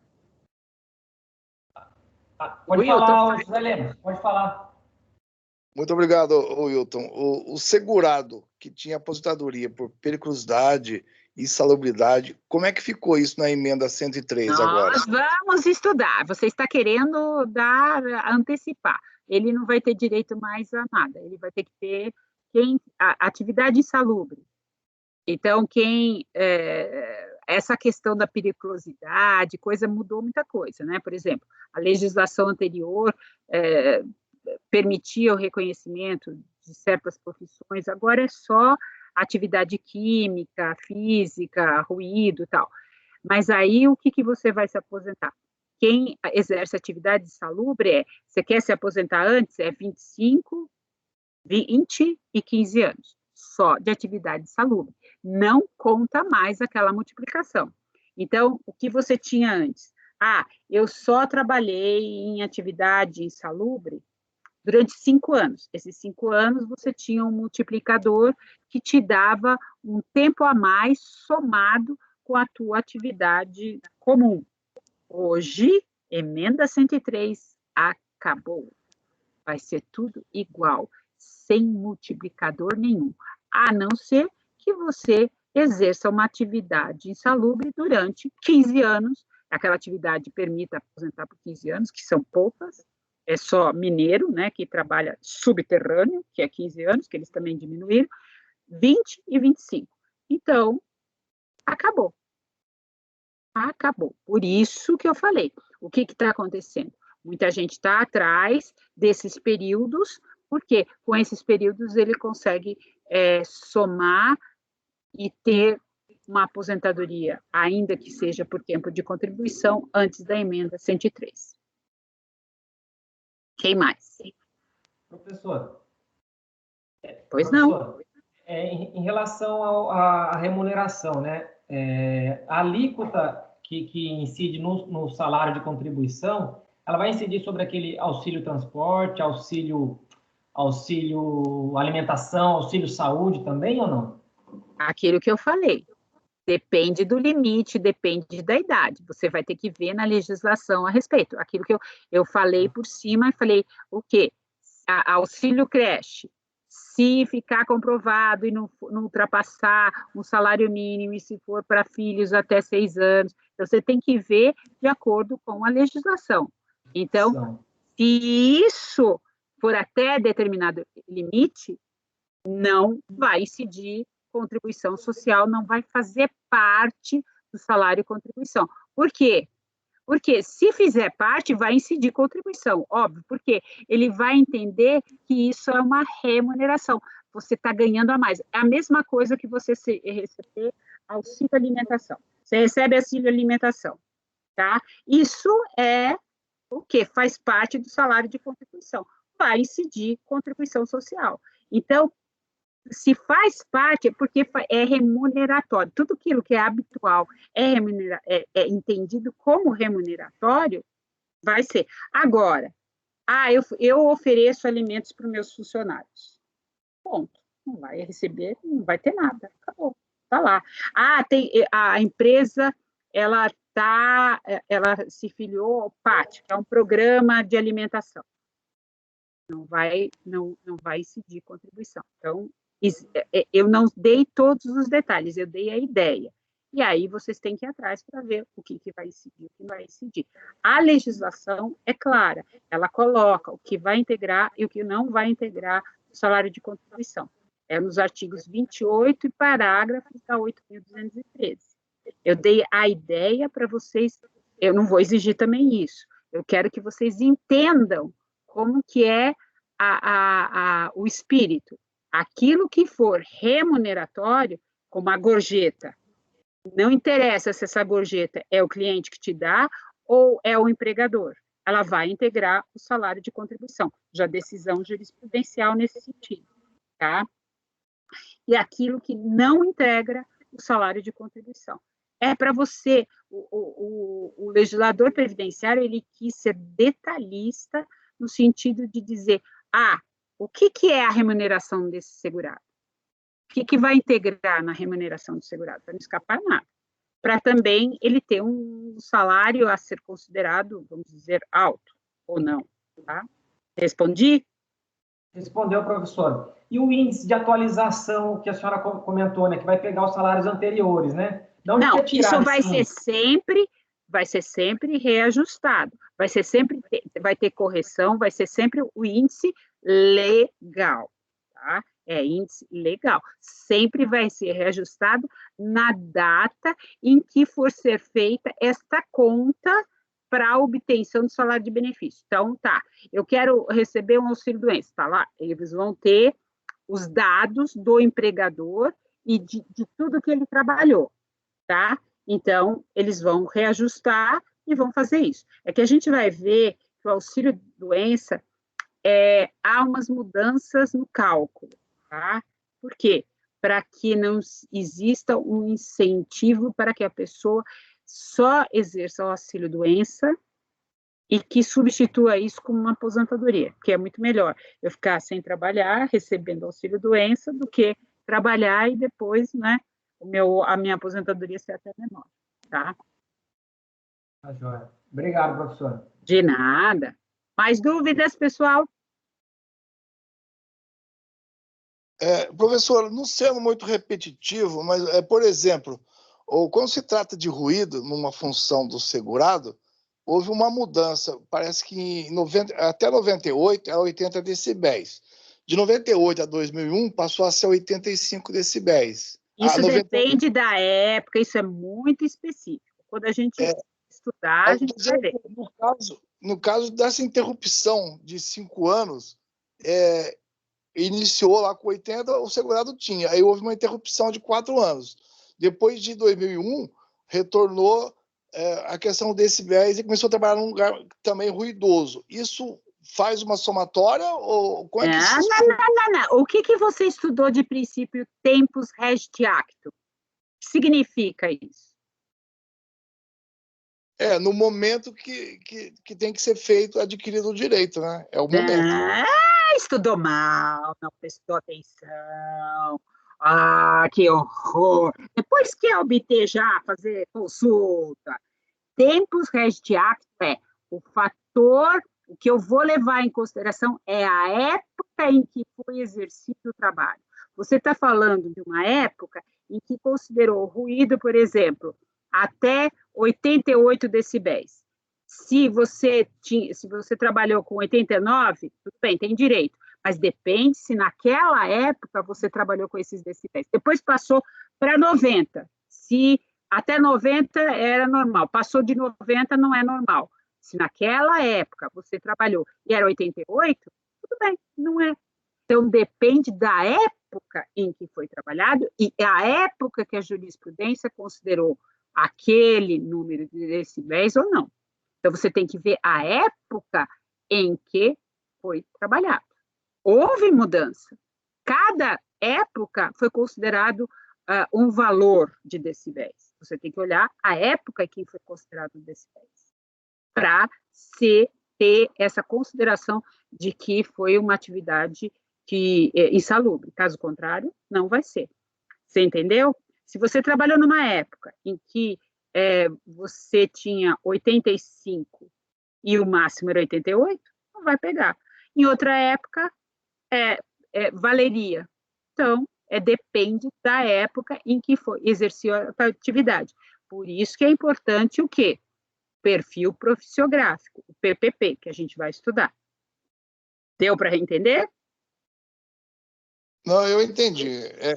Pode falar, José Lemos, pode falar. Muito obrigado, Wilton. O segurado que tinha aposentadoria por periculosidade e insalubridade, como é que ficou isso na emenda 103 agora? Nós vamos estudar. Você está querendo antecipar. Ele não vai ter direito mais a nada. Ele vai ter que ter atividade insalubre. Então, essa questão da periculosidade, mudou muita coisa, né? Por exemplo, a legislação anterior permitia o reconhecimento de certas profissões, agora é só atividade química, física, ruído e tal. Mas aí, o que você vai se aposentar? Quem exerce atividade insalubre você quer se aposentar antes? É 25, 20 e 15 anos, só de atividade insalubre. Não conta mais aquela multiplicação. Então, o que você tinha antes? Eu só trabalhei em atividade insalubre durante 5 anos. Esses 5 anos você tinha um multiplicador que te dava um tempo a mais somado com a tua atividade comum. Hoje, emenda 103 acabou. Vai ser tudo igual, sem multiplicador nenhum, a não ser que você exerça uma atividade insalubre durante 15 anos. Aquela atividade permita aposentar por 15 anos, que são poucas, é só mineiro, né, que trabalha subterrâneo, que é 15 anos, que eles também diminuíram, 20 e 25. Então, acabou. Acabou. Por isso que eu falei. O que está acontecendo? Muita gente está atrás desses períodos, porque com esses períodos ele consegue somar e ter uma aposentadoria, ainda que seja por tempo de contribuição, antes da emenda 103. Quem mais? Professor. Pois não. Em relação à remuneração, né? A alíquota que incide no salário de contribuição, ela vai incidir sobre aquele auxílio transporte, auxílio alimentação, auxílio saúde também ou não? Aquilo que eu falei. Depende do limite, depende da idade. Você vai ter que ver na legislação a respeito. Aquilo que eu falei por cima, falei o quê? Auxílio creche. Se ficar comprovado e não ultrapassar um salário mínimo, e se for para filhos até 6 anos, então você tem que ver de acordo com a legislação. Então, se isso for até determinado limite, não vai incidir contribuição social, não vai fazer parte do salário e contribuição. Por quê? Porque se fizer parte, vai incidir contribuição, óbvio, porque ele vai entender que isso é uma remuneração, você está ganhando a mais. É a mesma coisa que você receber auxílio alimentação. Você recebe auxílio alimentação, tá? Isso é o que faz parte do salário de contribuição. Vai incidir contribuição social. Então, se faz parte, é porque é remuneratório. Tudo aquilo que é habitual é entendido como remuneratório, vai ser. Agora, eu ofereço alimentos para os meus funcionários. Ponto. Não vai receber, não vai ter nada. Acabou. Está lá. A empresa, ela se filiou ao PAT, que é um programa de alimentação. Não vai incidir contribuição. Então, eu não dei todos os detalhes, eu dei a ideia. E aí vocês têm que ir atrás para ver o que vai incidir, o que não vai incidir. A legislação é clara, ela coloca o que vai integrar e o que não vai integrar o salário de contribuição. É nos artigos 28 e parágrafos da 8.213. Eu dei a ideia para vocês, eu não vou exigir também isso, eu quero que vocês entendam como que é o espírito. Aquilo que for remuneratório, como a gorjeta, não interessa se essa gorjeta é o cliente que te dá ou é o empregador, ela vai integrar o salário de contribuição, já decisão jurisprudencial nesse sentido, tá? E aquilo que não integra o salário de contribuição. É para você, o legislador previdenciário, ele quis ser detalhista no sentido de dizer, o que é a remuneração desse segurado? O que vai integrar na remuneração do segurado? Para não escapar nada. Para também ele ter um salário a ser considerado, vamos dizer, alto, ou não. Tá? Respondi? Respondeu, professor. E o índice de atualização que a senhora comentou, né, que vai pegar os salários anteriores, né? Não, isso vai ser sempre reajustado, vai ter correção, vai ser sempre o índice legal, tá? É índice legal, sempre vai ser reajustado na data em que for ser feita esta conta para a obtenção do salário de benefício. Então, tá, eu quero receber um auxílio-doença, tá lá, eles vão ter os dados do empregador e de tudo que ele trabalhou, tá? Então, eles vão reajustar e vão fazer isso. É que a gente vai ver que o auxílio-doença, há umas mudanças no cálculo, tá? Por quê? Para que não exista um incentivo para que a pessoa só exerça o auxílio-doença e que substitua isso como uma aposentadoria, que é muito melhor eu ficar sem trabalhar, recebendo auxílio-doença, do que trabalhar e depois, né, a minha aposentadoria ser até menor, tá? Tá joia. Obrigado, professora. De nada. Mais dúvidas, pessoal? Professor, não sendo muito repetitivo, mas, por exemplo, quando se trata de ruído numa função do segurado, houve uma mudança, parece que até 98 era 80 decibéis. De 98 a 2001 passou a ser 85 decibéis. Isso depende da época, isso é muito específico. Quando a gente estudar, a gente vai ver. No caso dessa interrupção de 5 anos, iniciou lá com 80, o segurado tinha. Aí houve uma interrupção de 4 anos. Depois de 2001, retornou a questão dos decibéis e começou a trabalhar num lugar também ruidoso. Isso faz uma somatória ou como é que isso... Não. O que você estudou de princípio tempus regit actum? O que significa isso? No momento que tem que ser feito, adquirido o direito, né? É o momento. Estudou mal, não prestou atenção. Que horror! Depois que obter já, fazer consulta. Tempus regit actum o fator, o que eu vou levar em consideração é a época em que foi exercido o trabalho. Você está falando de uma época em que considerou o ruído, por exemplo, até 88 decibéis. Se você trabalhou com 89, tudo bem, tem direito, mas depende se naquela época você trabalhou com esses decibéis. Depois passou para 90, se até 90 era normal, passou de 90 não é normal. Se naquela época você trabalhou e era 88, tudo bem, não é. Então, depende da época em que foi trabalhado e a época que a jurisprudência considerou aquele número de decibéis ou não. Então, você tem que ver a época em que foi trabalhado. Houve mudança. Cada época foi considerado um valor de decibéis. Você tem que olhar a época em que foi considerado decibéis para ter essa consideração de que foi uma atividade insalubre. Caso contrário, não vai ser. Você entendeu? Se você trabalhou numa época em que você tinha 85 e o máximo era 88, não vai pegar. Em outra época, valeria. Então, depende da época em que exerceu a atividade. Por isso que é importante o quê? Perfil profissiográfico, o PPP, que a gente vai estudar. Deu para entender? Não, eu entendi.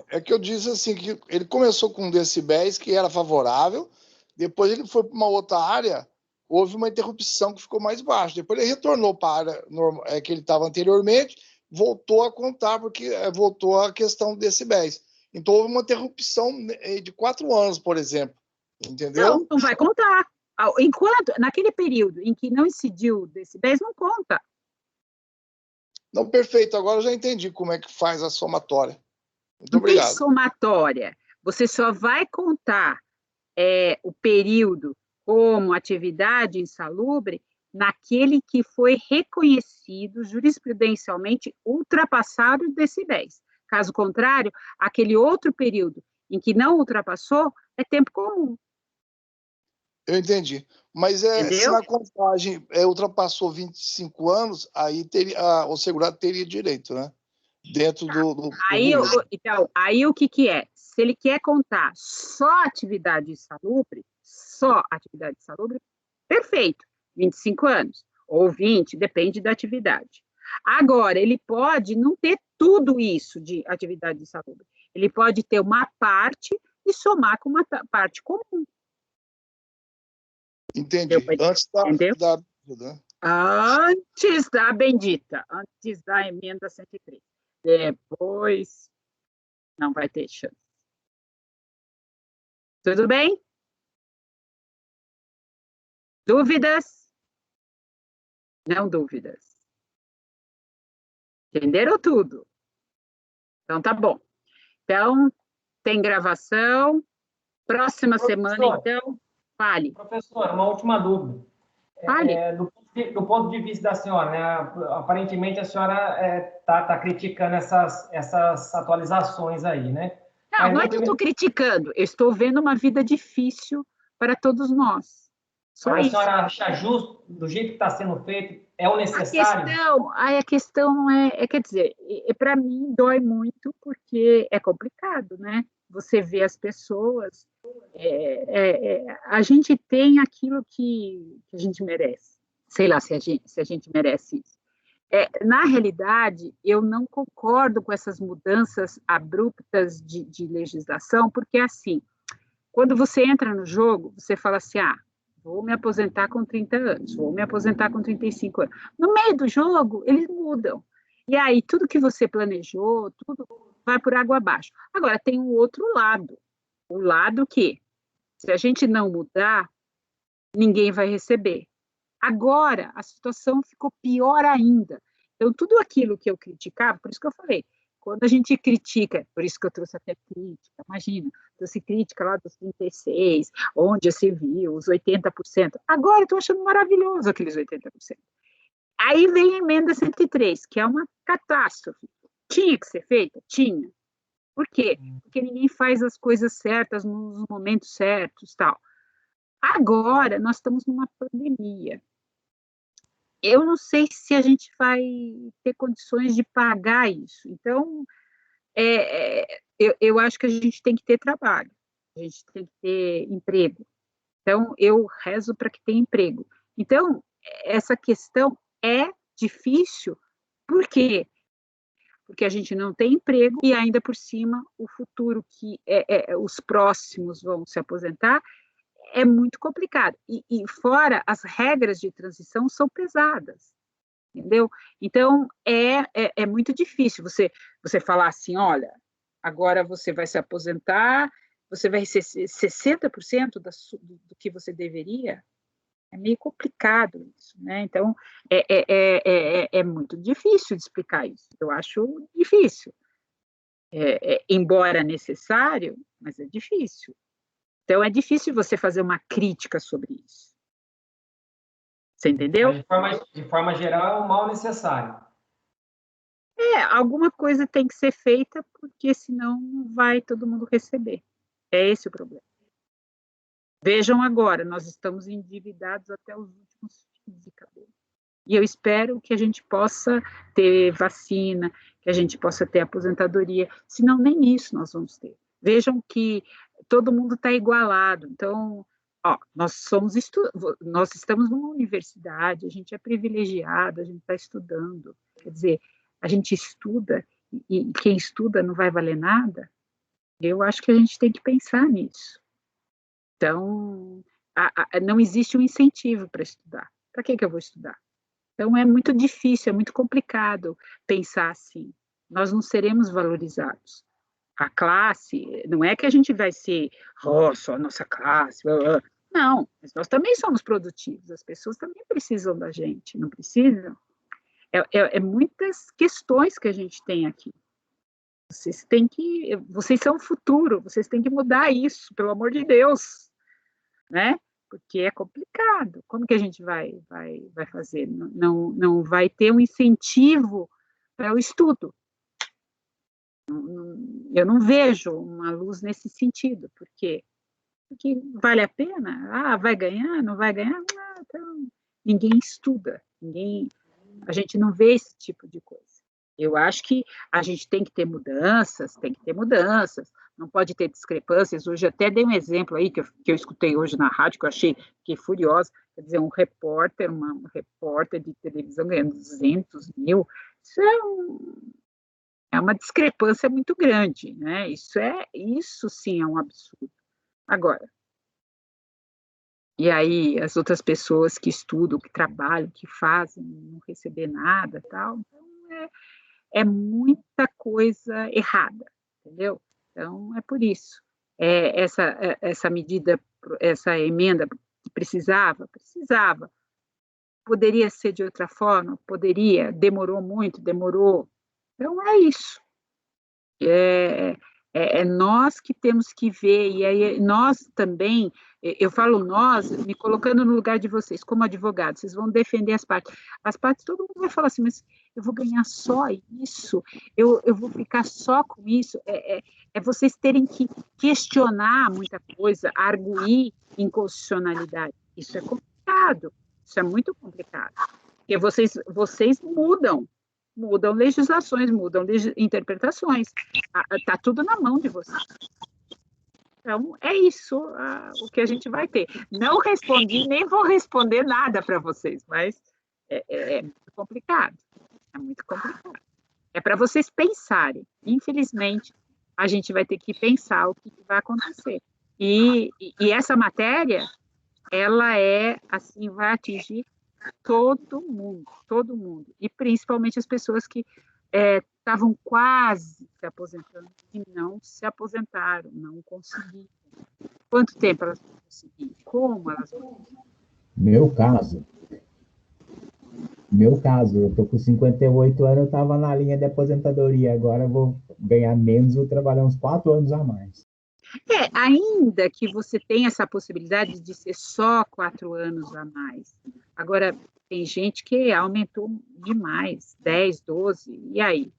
É que eu disse assim, que ele começou com decibéis, que era favorável, depois ele foi para uma outra área, houve uma interrupção que ficou mais baixa. Depois ele retornou para a área normal, que ele estava anteriormente, voltou a contar, porque voltou a questão de decibéis. Então houve uma interrupção de 4 anos, por exemplo. Entendeu? Não vai contar. Enquanto, naquele período em que não incidiu decibéis, não conta. Não, perfeito. Agora eu já entendi como é que faz a somatória. Muito obrigado. Não tem somatória. Você só vai contar o período como atividade insalubre naquele que foi reconhecido jurisprudencialmente ultrapassado os decibéis. Caso contrário, aquele outro período em que não ultrapassou é tempo comum. Eu entendi. Mas se na contagem ultrapassou 25 anos, aí o segurado teria direito, né? Dentro do então, aí o que é? Se ele quer contar só atividade insalubre, perfeito, 25 anos, ou 20, depende da atividade. Agora, ele pode não ter tudo isso de atividade insalubre. Ele pode ter uma parte e somar com uma parte comum. Entendi. Antes da dúvida. Antes da bendita, antes da emenda 103. Depois, não vai ter chance. Tudo bem? Dúvidas? Não dúvidas. Entenderam tudo? Então, tá bom. Então, tem gravação. Próxima semana, então, fale. Professor, uma última dúvida. Fale. Do ponto de vista da senhora, né, aparentemente a senhora está criticando essas atualizações aí, né? Não é que eu estou criticando, eu estou vendo uma vida difícil para todos nós. Só Mas isso. A senhora acha justo, do jeito que está sendo feito, é o necessário? A questão não quer dizer, para mim dói muito porque é complicado, né? Você vê as pessoas, a gente tem aquilo que a gente merece. Sei lá se a gente merece isso. Na realidade, eu não concordo com essas mudanças abruptas de legislação, porque assim, quando você entra no jogo, você fala assim, vou me aposentar com 30 anos, vou me aposentar com 35 anos. No meio do jogo, eles mudam. E aí, tudo que você planejou, tudo vai por água abaixo. Agora, tem um outro lado. O lado que, se a gente não mudar, ninguém vai receber. Agora, a situação ficou pior ainda. Então, tudo aquilo que eu criticava, por isso que eu falei, quando a gente critica, por isso que eu trouxe até crítica, imagina, trouxe crítica lá dos 36, onde você viu, os 80%. Agora eu estou achando maravilhoso aqueles 80%. Aí vem a emenda 103, que é uma catástrofe. Tinha que ser feita? Tinha. Por quê? Porque ninguém faz as coisas certas nos momentos certos, tal. Agora, nós estamos numa pandemia. Eu não sei se a gente vai ter condições de pagar isso. Então, eu acho que a gente tem que ter trabalho, a gente tem que ter emprego. Então, eu rezo para que tenha emprego. Então, essa questão é difícil, por quê? Porque a gente não tem emprego e ainda por cima o futuro que os próximos vão se aposentar é muito complicado. E fora, as regras de transição são pesadas, entendeu? Então, é muito difícil você falar assim, olha, agora você vai se aposentar, você vai receber 60% do que você deveria. É meio complicado isso, né? Então, é muito difícil de explicar isso. Eu acho difícil. Embora necessário, mas é difícil. Então, é difícil você fazer uma crítica sobre isso. Você entendeu? De forma geral, é um mal necessário. Alguma coisa tem que ser feita, porque senão não vai todo mundo receber. É esse o problema. Vejam agora, nós estamos endividados até os últimos fios de cabelo. E eu espero que a gente possa ter vacina, que a gente possa ter aposentadoria, senão nem isso nós vamos ter. Vejam que todo mundo está igualado. Então, nós estamos numa universidade, a gente é privilegiado, a gente está estudando. Quer dizer, a gente estuda e quem estuda não vai valer nada. Eu acho que a gente tem que pensar nisso. Então, não existe um incentivo para estudar. Para que eu vou estudar? Então, é muito difícil, é muito complicado pensar assim. Nós não seremos valorizados. A classe, não é que a gente vai ser, só a nossa classe. Não, mas nós também somos produtivos. As pessoas também precisam da gente, não precisam? Muitas questões que a gente tem aqui. Vocês são o futuro, vocês têm que mudar isso, pelo amor de Deus, né? Porque é complicado. Como que a gente vai fazer? Não vai ter um incentivo para o estudo. Eu não vejo uma luz nesse sentido. Por quê? Porque vale a pena? Vai ganhar? Não vai ganhar? Então, ninguém estuda. A gente não vê esse tipo de coisa. Eu acho que a gente tem que ter mudanças, não pode ter discrepâncias. Hoje até dei um exemplo aí que eu escutei hoje na rádio, que eu achei furiosa, quer dizer, uma repórter de televisão ganhando 200 mil, isso é uma discrepância muito grande, né? Isso sim é um absurdo. Agora, e aí as outras pessoas que estudam, que trabalham, que fazem, não receber nada, tal, então é muita coisa errada, entendeu? Então, é por isso. Essa medida, essa emenda que precisava. Poderia ser de outra forma? Poderia. Demorou muito? Demorou. Então, é isso. É nós que temos que ver, e aí nós também, eu falo nós, me colocando no lugar de vocês, como advogados, vocês vão defender as partes, todo mundo vai falar assim, mas eu vou ganhar só isso, eu vou ficar só com isso, vocês terem que questionar muita coisa, arguir inconstitucionalidade, isso é complicado, isso é muito complicado, porque vocês mudam legislações, mudam interpretações. Está tudo na mão de vocês. Então, é isso o que a gente vai ter. Não respondi, nem vou responder nada para vocês, mas é muito complicado. É muito complicado. É para vocês pensarem. Infelizmente, a gente vai ter que pensar o que vai acontecer. E essa matéria, ela vai atingir todo mundo, e principalmente as pessoas que estavam quase se aposentando e não se aposentaram, não conseguiram. Quanto tempo elas vão conseguir? Como elas vão conseguir? Meu caso, Meu caso, eu tô com 58 anos, eu estava na linha de aposentadoria, agora eu vou ganhar menos, vou trabalhar uns 4 anos a mais. Ainda que você tenha essa possibilidade de ser só 4 anos a mais. Agora, tem gente que aumentou demais, 10, 12, e aí?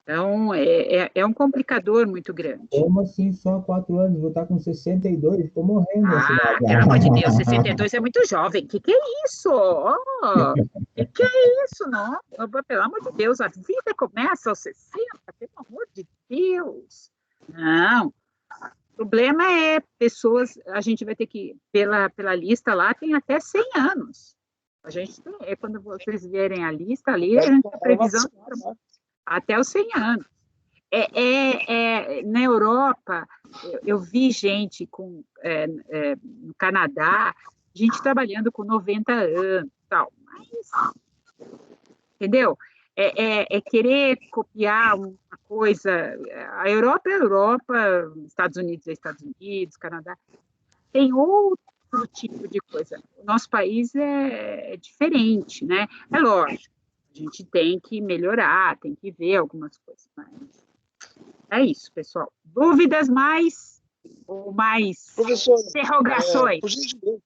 Então, é um complicador muito grande. Como assim só 4 anos? Vou estar com 62, estou morrendo nessa idade. Pelo amor de Deus, 62 é muito jovem. Que é isso? Oh, que é isso? Não, pelo amor de Deus, a vida começa aos 60, pelo amor de Deus. Não, o problema é pessoas, a gente vai ter que, pela lista lá, tem até 100 anos. A gente tem, quando vocês verem a lista ali, a gente tem previsão até os 100 anos. Na Europa, eu vi gente no Canadá, gente trabalhando com 90 anos, tal, mas, entendeu? Querer copiar uma coisa, a Europa é a Europa, Estados Unidos é Estados Unidos, Canadá, tem outro tipo de coisa. O nosso país é diferente, né? É lógico, a gente tem que melhorar, tem que ver algumas coisas, mas é isso, pessoal. Dúvidas mais ou mais Professor, interrogações? por gentileza,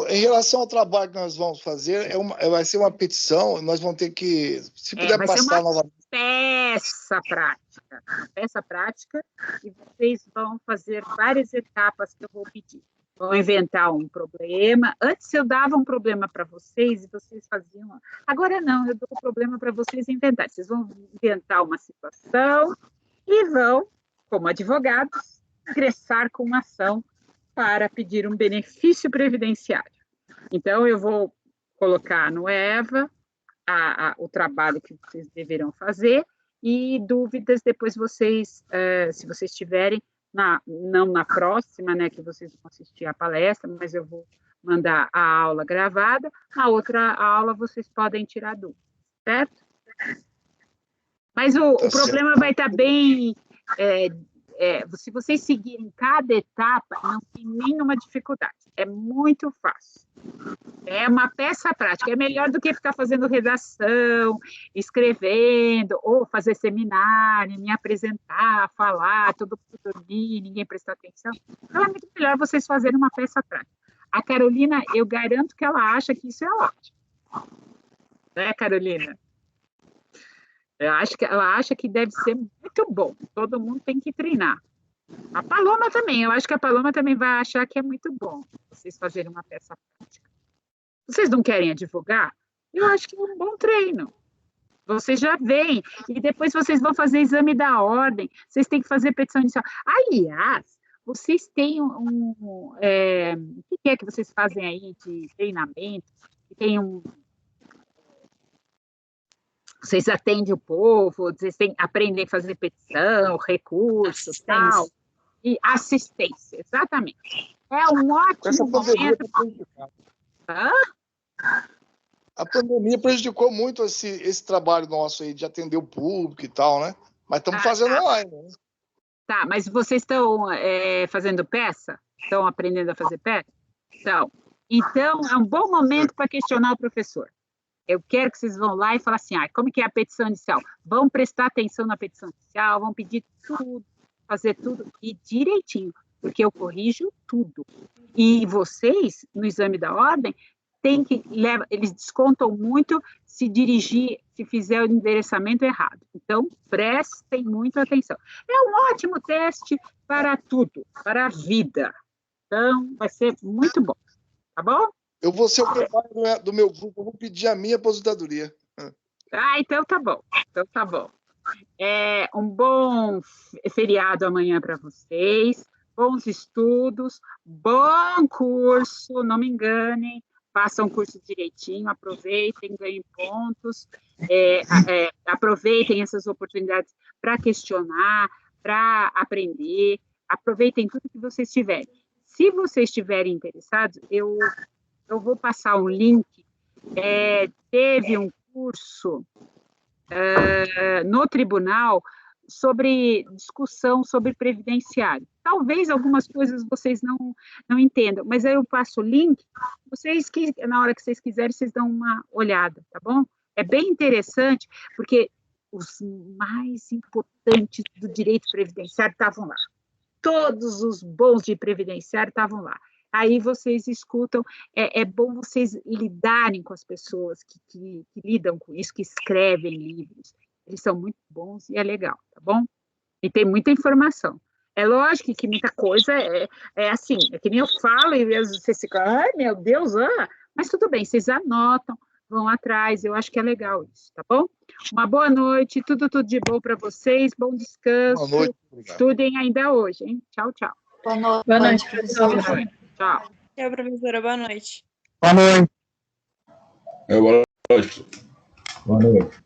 em relação ao trabalho que nós vamos fazer, vai ser uma petição, nós vamos ter que, se puder passar novamente. Peça prática, e vocês vão fazer várias etapas que eu vou pedir. Vão inventar um problema. Antes eu dava um problema para vocês e vocês faziam. Agora não, eu dou um problema para vocês inventar. Vocês vão inventar uma situação e vão, como advogados, ingressar com uma ação para pedir um benefício previdenciário. Então, eu vou colocar no EVA o trabalho que vocês deverão fazer e dúvidas depois vocês, se vocês tiverem, não na próxima, né, que vocês vão assistir à palestra, mas eu vou mandar a aula gravada, na outra aula vocês podem tirar dúvidas, certo? Mas o problema vai estar bem... se vocês seguirem cada etapa, não tem nenhuma dificuldade. É muito fácil. É uma peça prática. É melhor do que ficar fazendo redação, escrevendo, ou fazer seminário, me apresentar, falar, todo mundo dormir, ninguém prestar atenção. Então, é muito melhor vocês fazerem uma peça prática. A Carolina, eu garanto que ela acha que isso é ótimo. Né, Carolina? Ela acha que deve ser muito bom. Todo mundo tem que treinar. A Paloma também. Eu acho que a Paloma também vai achar que é muito bom vocês fazerem uma peça prática. Vocês não querem advogar? Eu acho que é um bom treino. Vocês já veem. E depois vocês vão fazer exame da ordem. Vocês têm que fazer petição inicial. Aliás, vocês têm o que é que vocês fazem aí de treinamento? Tem vocês atendem o povo, vocês aprendem a fazer petição, recurso, tal, e assistência, exatamente. É um ótimo momento. A pandemia prejudicou muito esse trabalho nosso aí de atender o público e tal, né? Mas estamos fazendo online. Né? Tá, mas vocês estão fazendo peça? Estão aprendendo a fazer peça? Então, é um bom momento para questionar o professor. Eu quero que vocês vão lá e falem assim, como que é a petição inicial? Vão prestar atenção na petição inicial, vão pedir tudo, fazer tudo, e direitinho, porque eu corrijo tudo. E vocês, no exame da ordem, eles descontam muito se fizer o endereçamento errado. Então, prestem muita atenção. É um ótimo teste para tudo, para a vida. Então, vai ser muito bom, tá bom? Eu vou ser o trabalho do meu grupo, eu vou pedir a minha aposentadoria. Então tá bom. Um bom feriado amanhã para vocês, bons estudos, bom curso, não me enganem, façam o curso direitinho, aproveitem, ganhem pontos, aproveitem essas oportunidades para questionar, para aprender, aproveitem tudo que vocês tiverem. Se vocês estiverem interessados, eu vou passar um link. Teve um curso no tribunal sobre discussão sobre previdenciário. Talvez algumas coisas vocês não entendam, mas aí eu passo o link, vocês que, na hora que vocês quiserem, vocês dão uma olhada, tá bom? É bem interessante, porque os mais importantes do direito previdenciário estavam lá. Todos os bons de previdenciário estavam lá. Aí vocês escutam, é bom vocês lidarem com as pessoas que lidam com isso, que escrevem livros. Eles são muito bons e é legal, tá bom? E tem muita informação. É lógico que muita coisa é assim, é que nem eu falo e às vezes vocês ficam, ai meu Deus, mas tudo bem, vocês anotam, vão atrás, eu acho que é legal isso, tá bom? Uma boa noite, tudo de bom para vocês, bom descanso. Boa noite, obrigado. Estudem ainda hoje, hein? Tchau, tchau. Boa noite, professora. Tchau. Tchau, professora. Boa noite. Boa noite. Boa noite. Boa noite.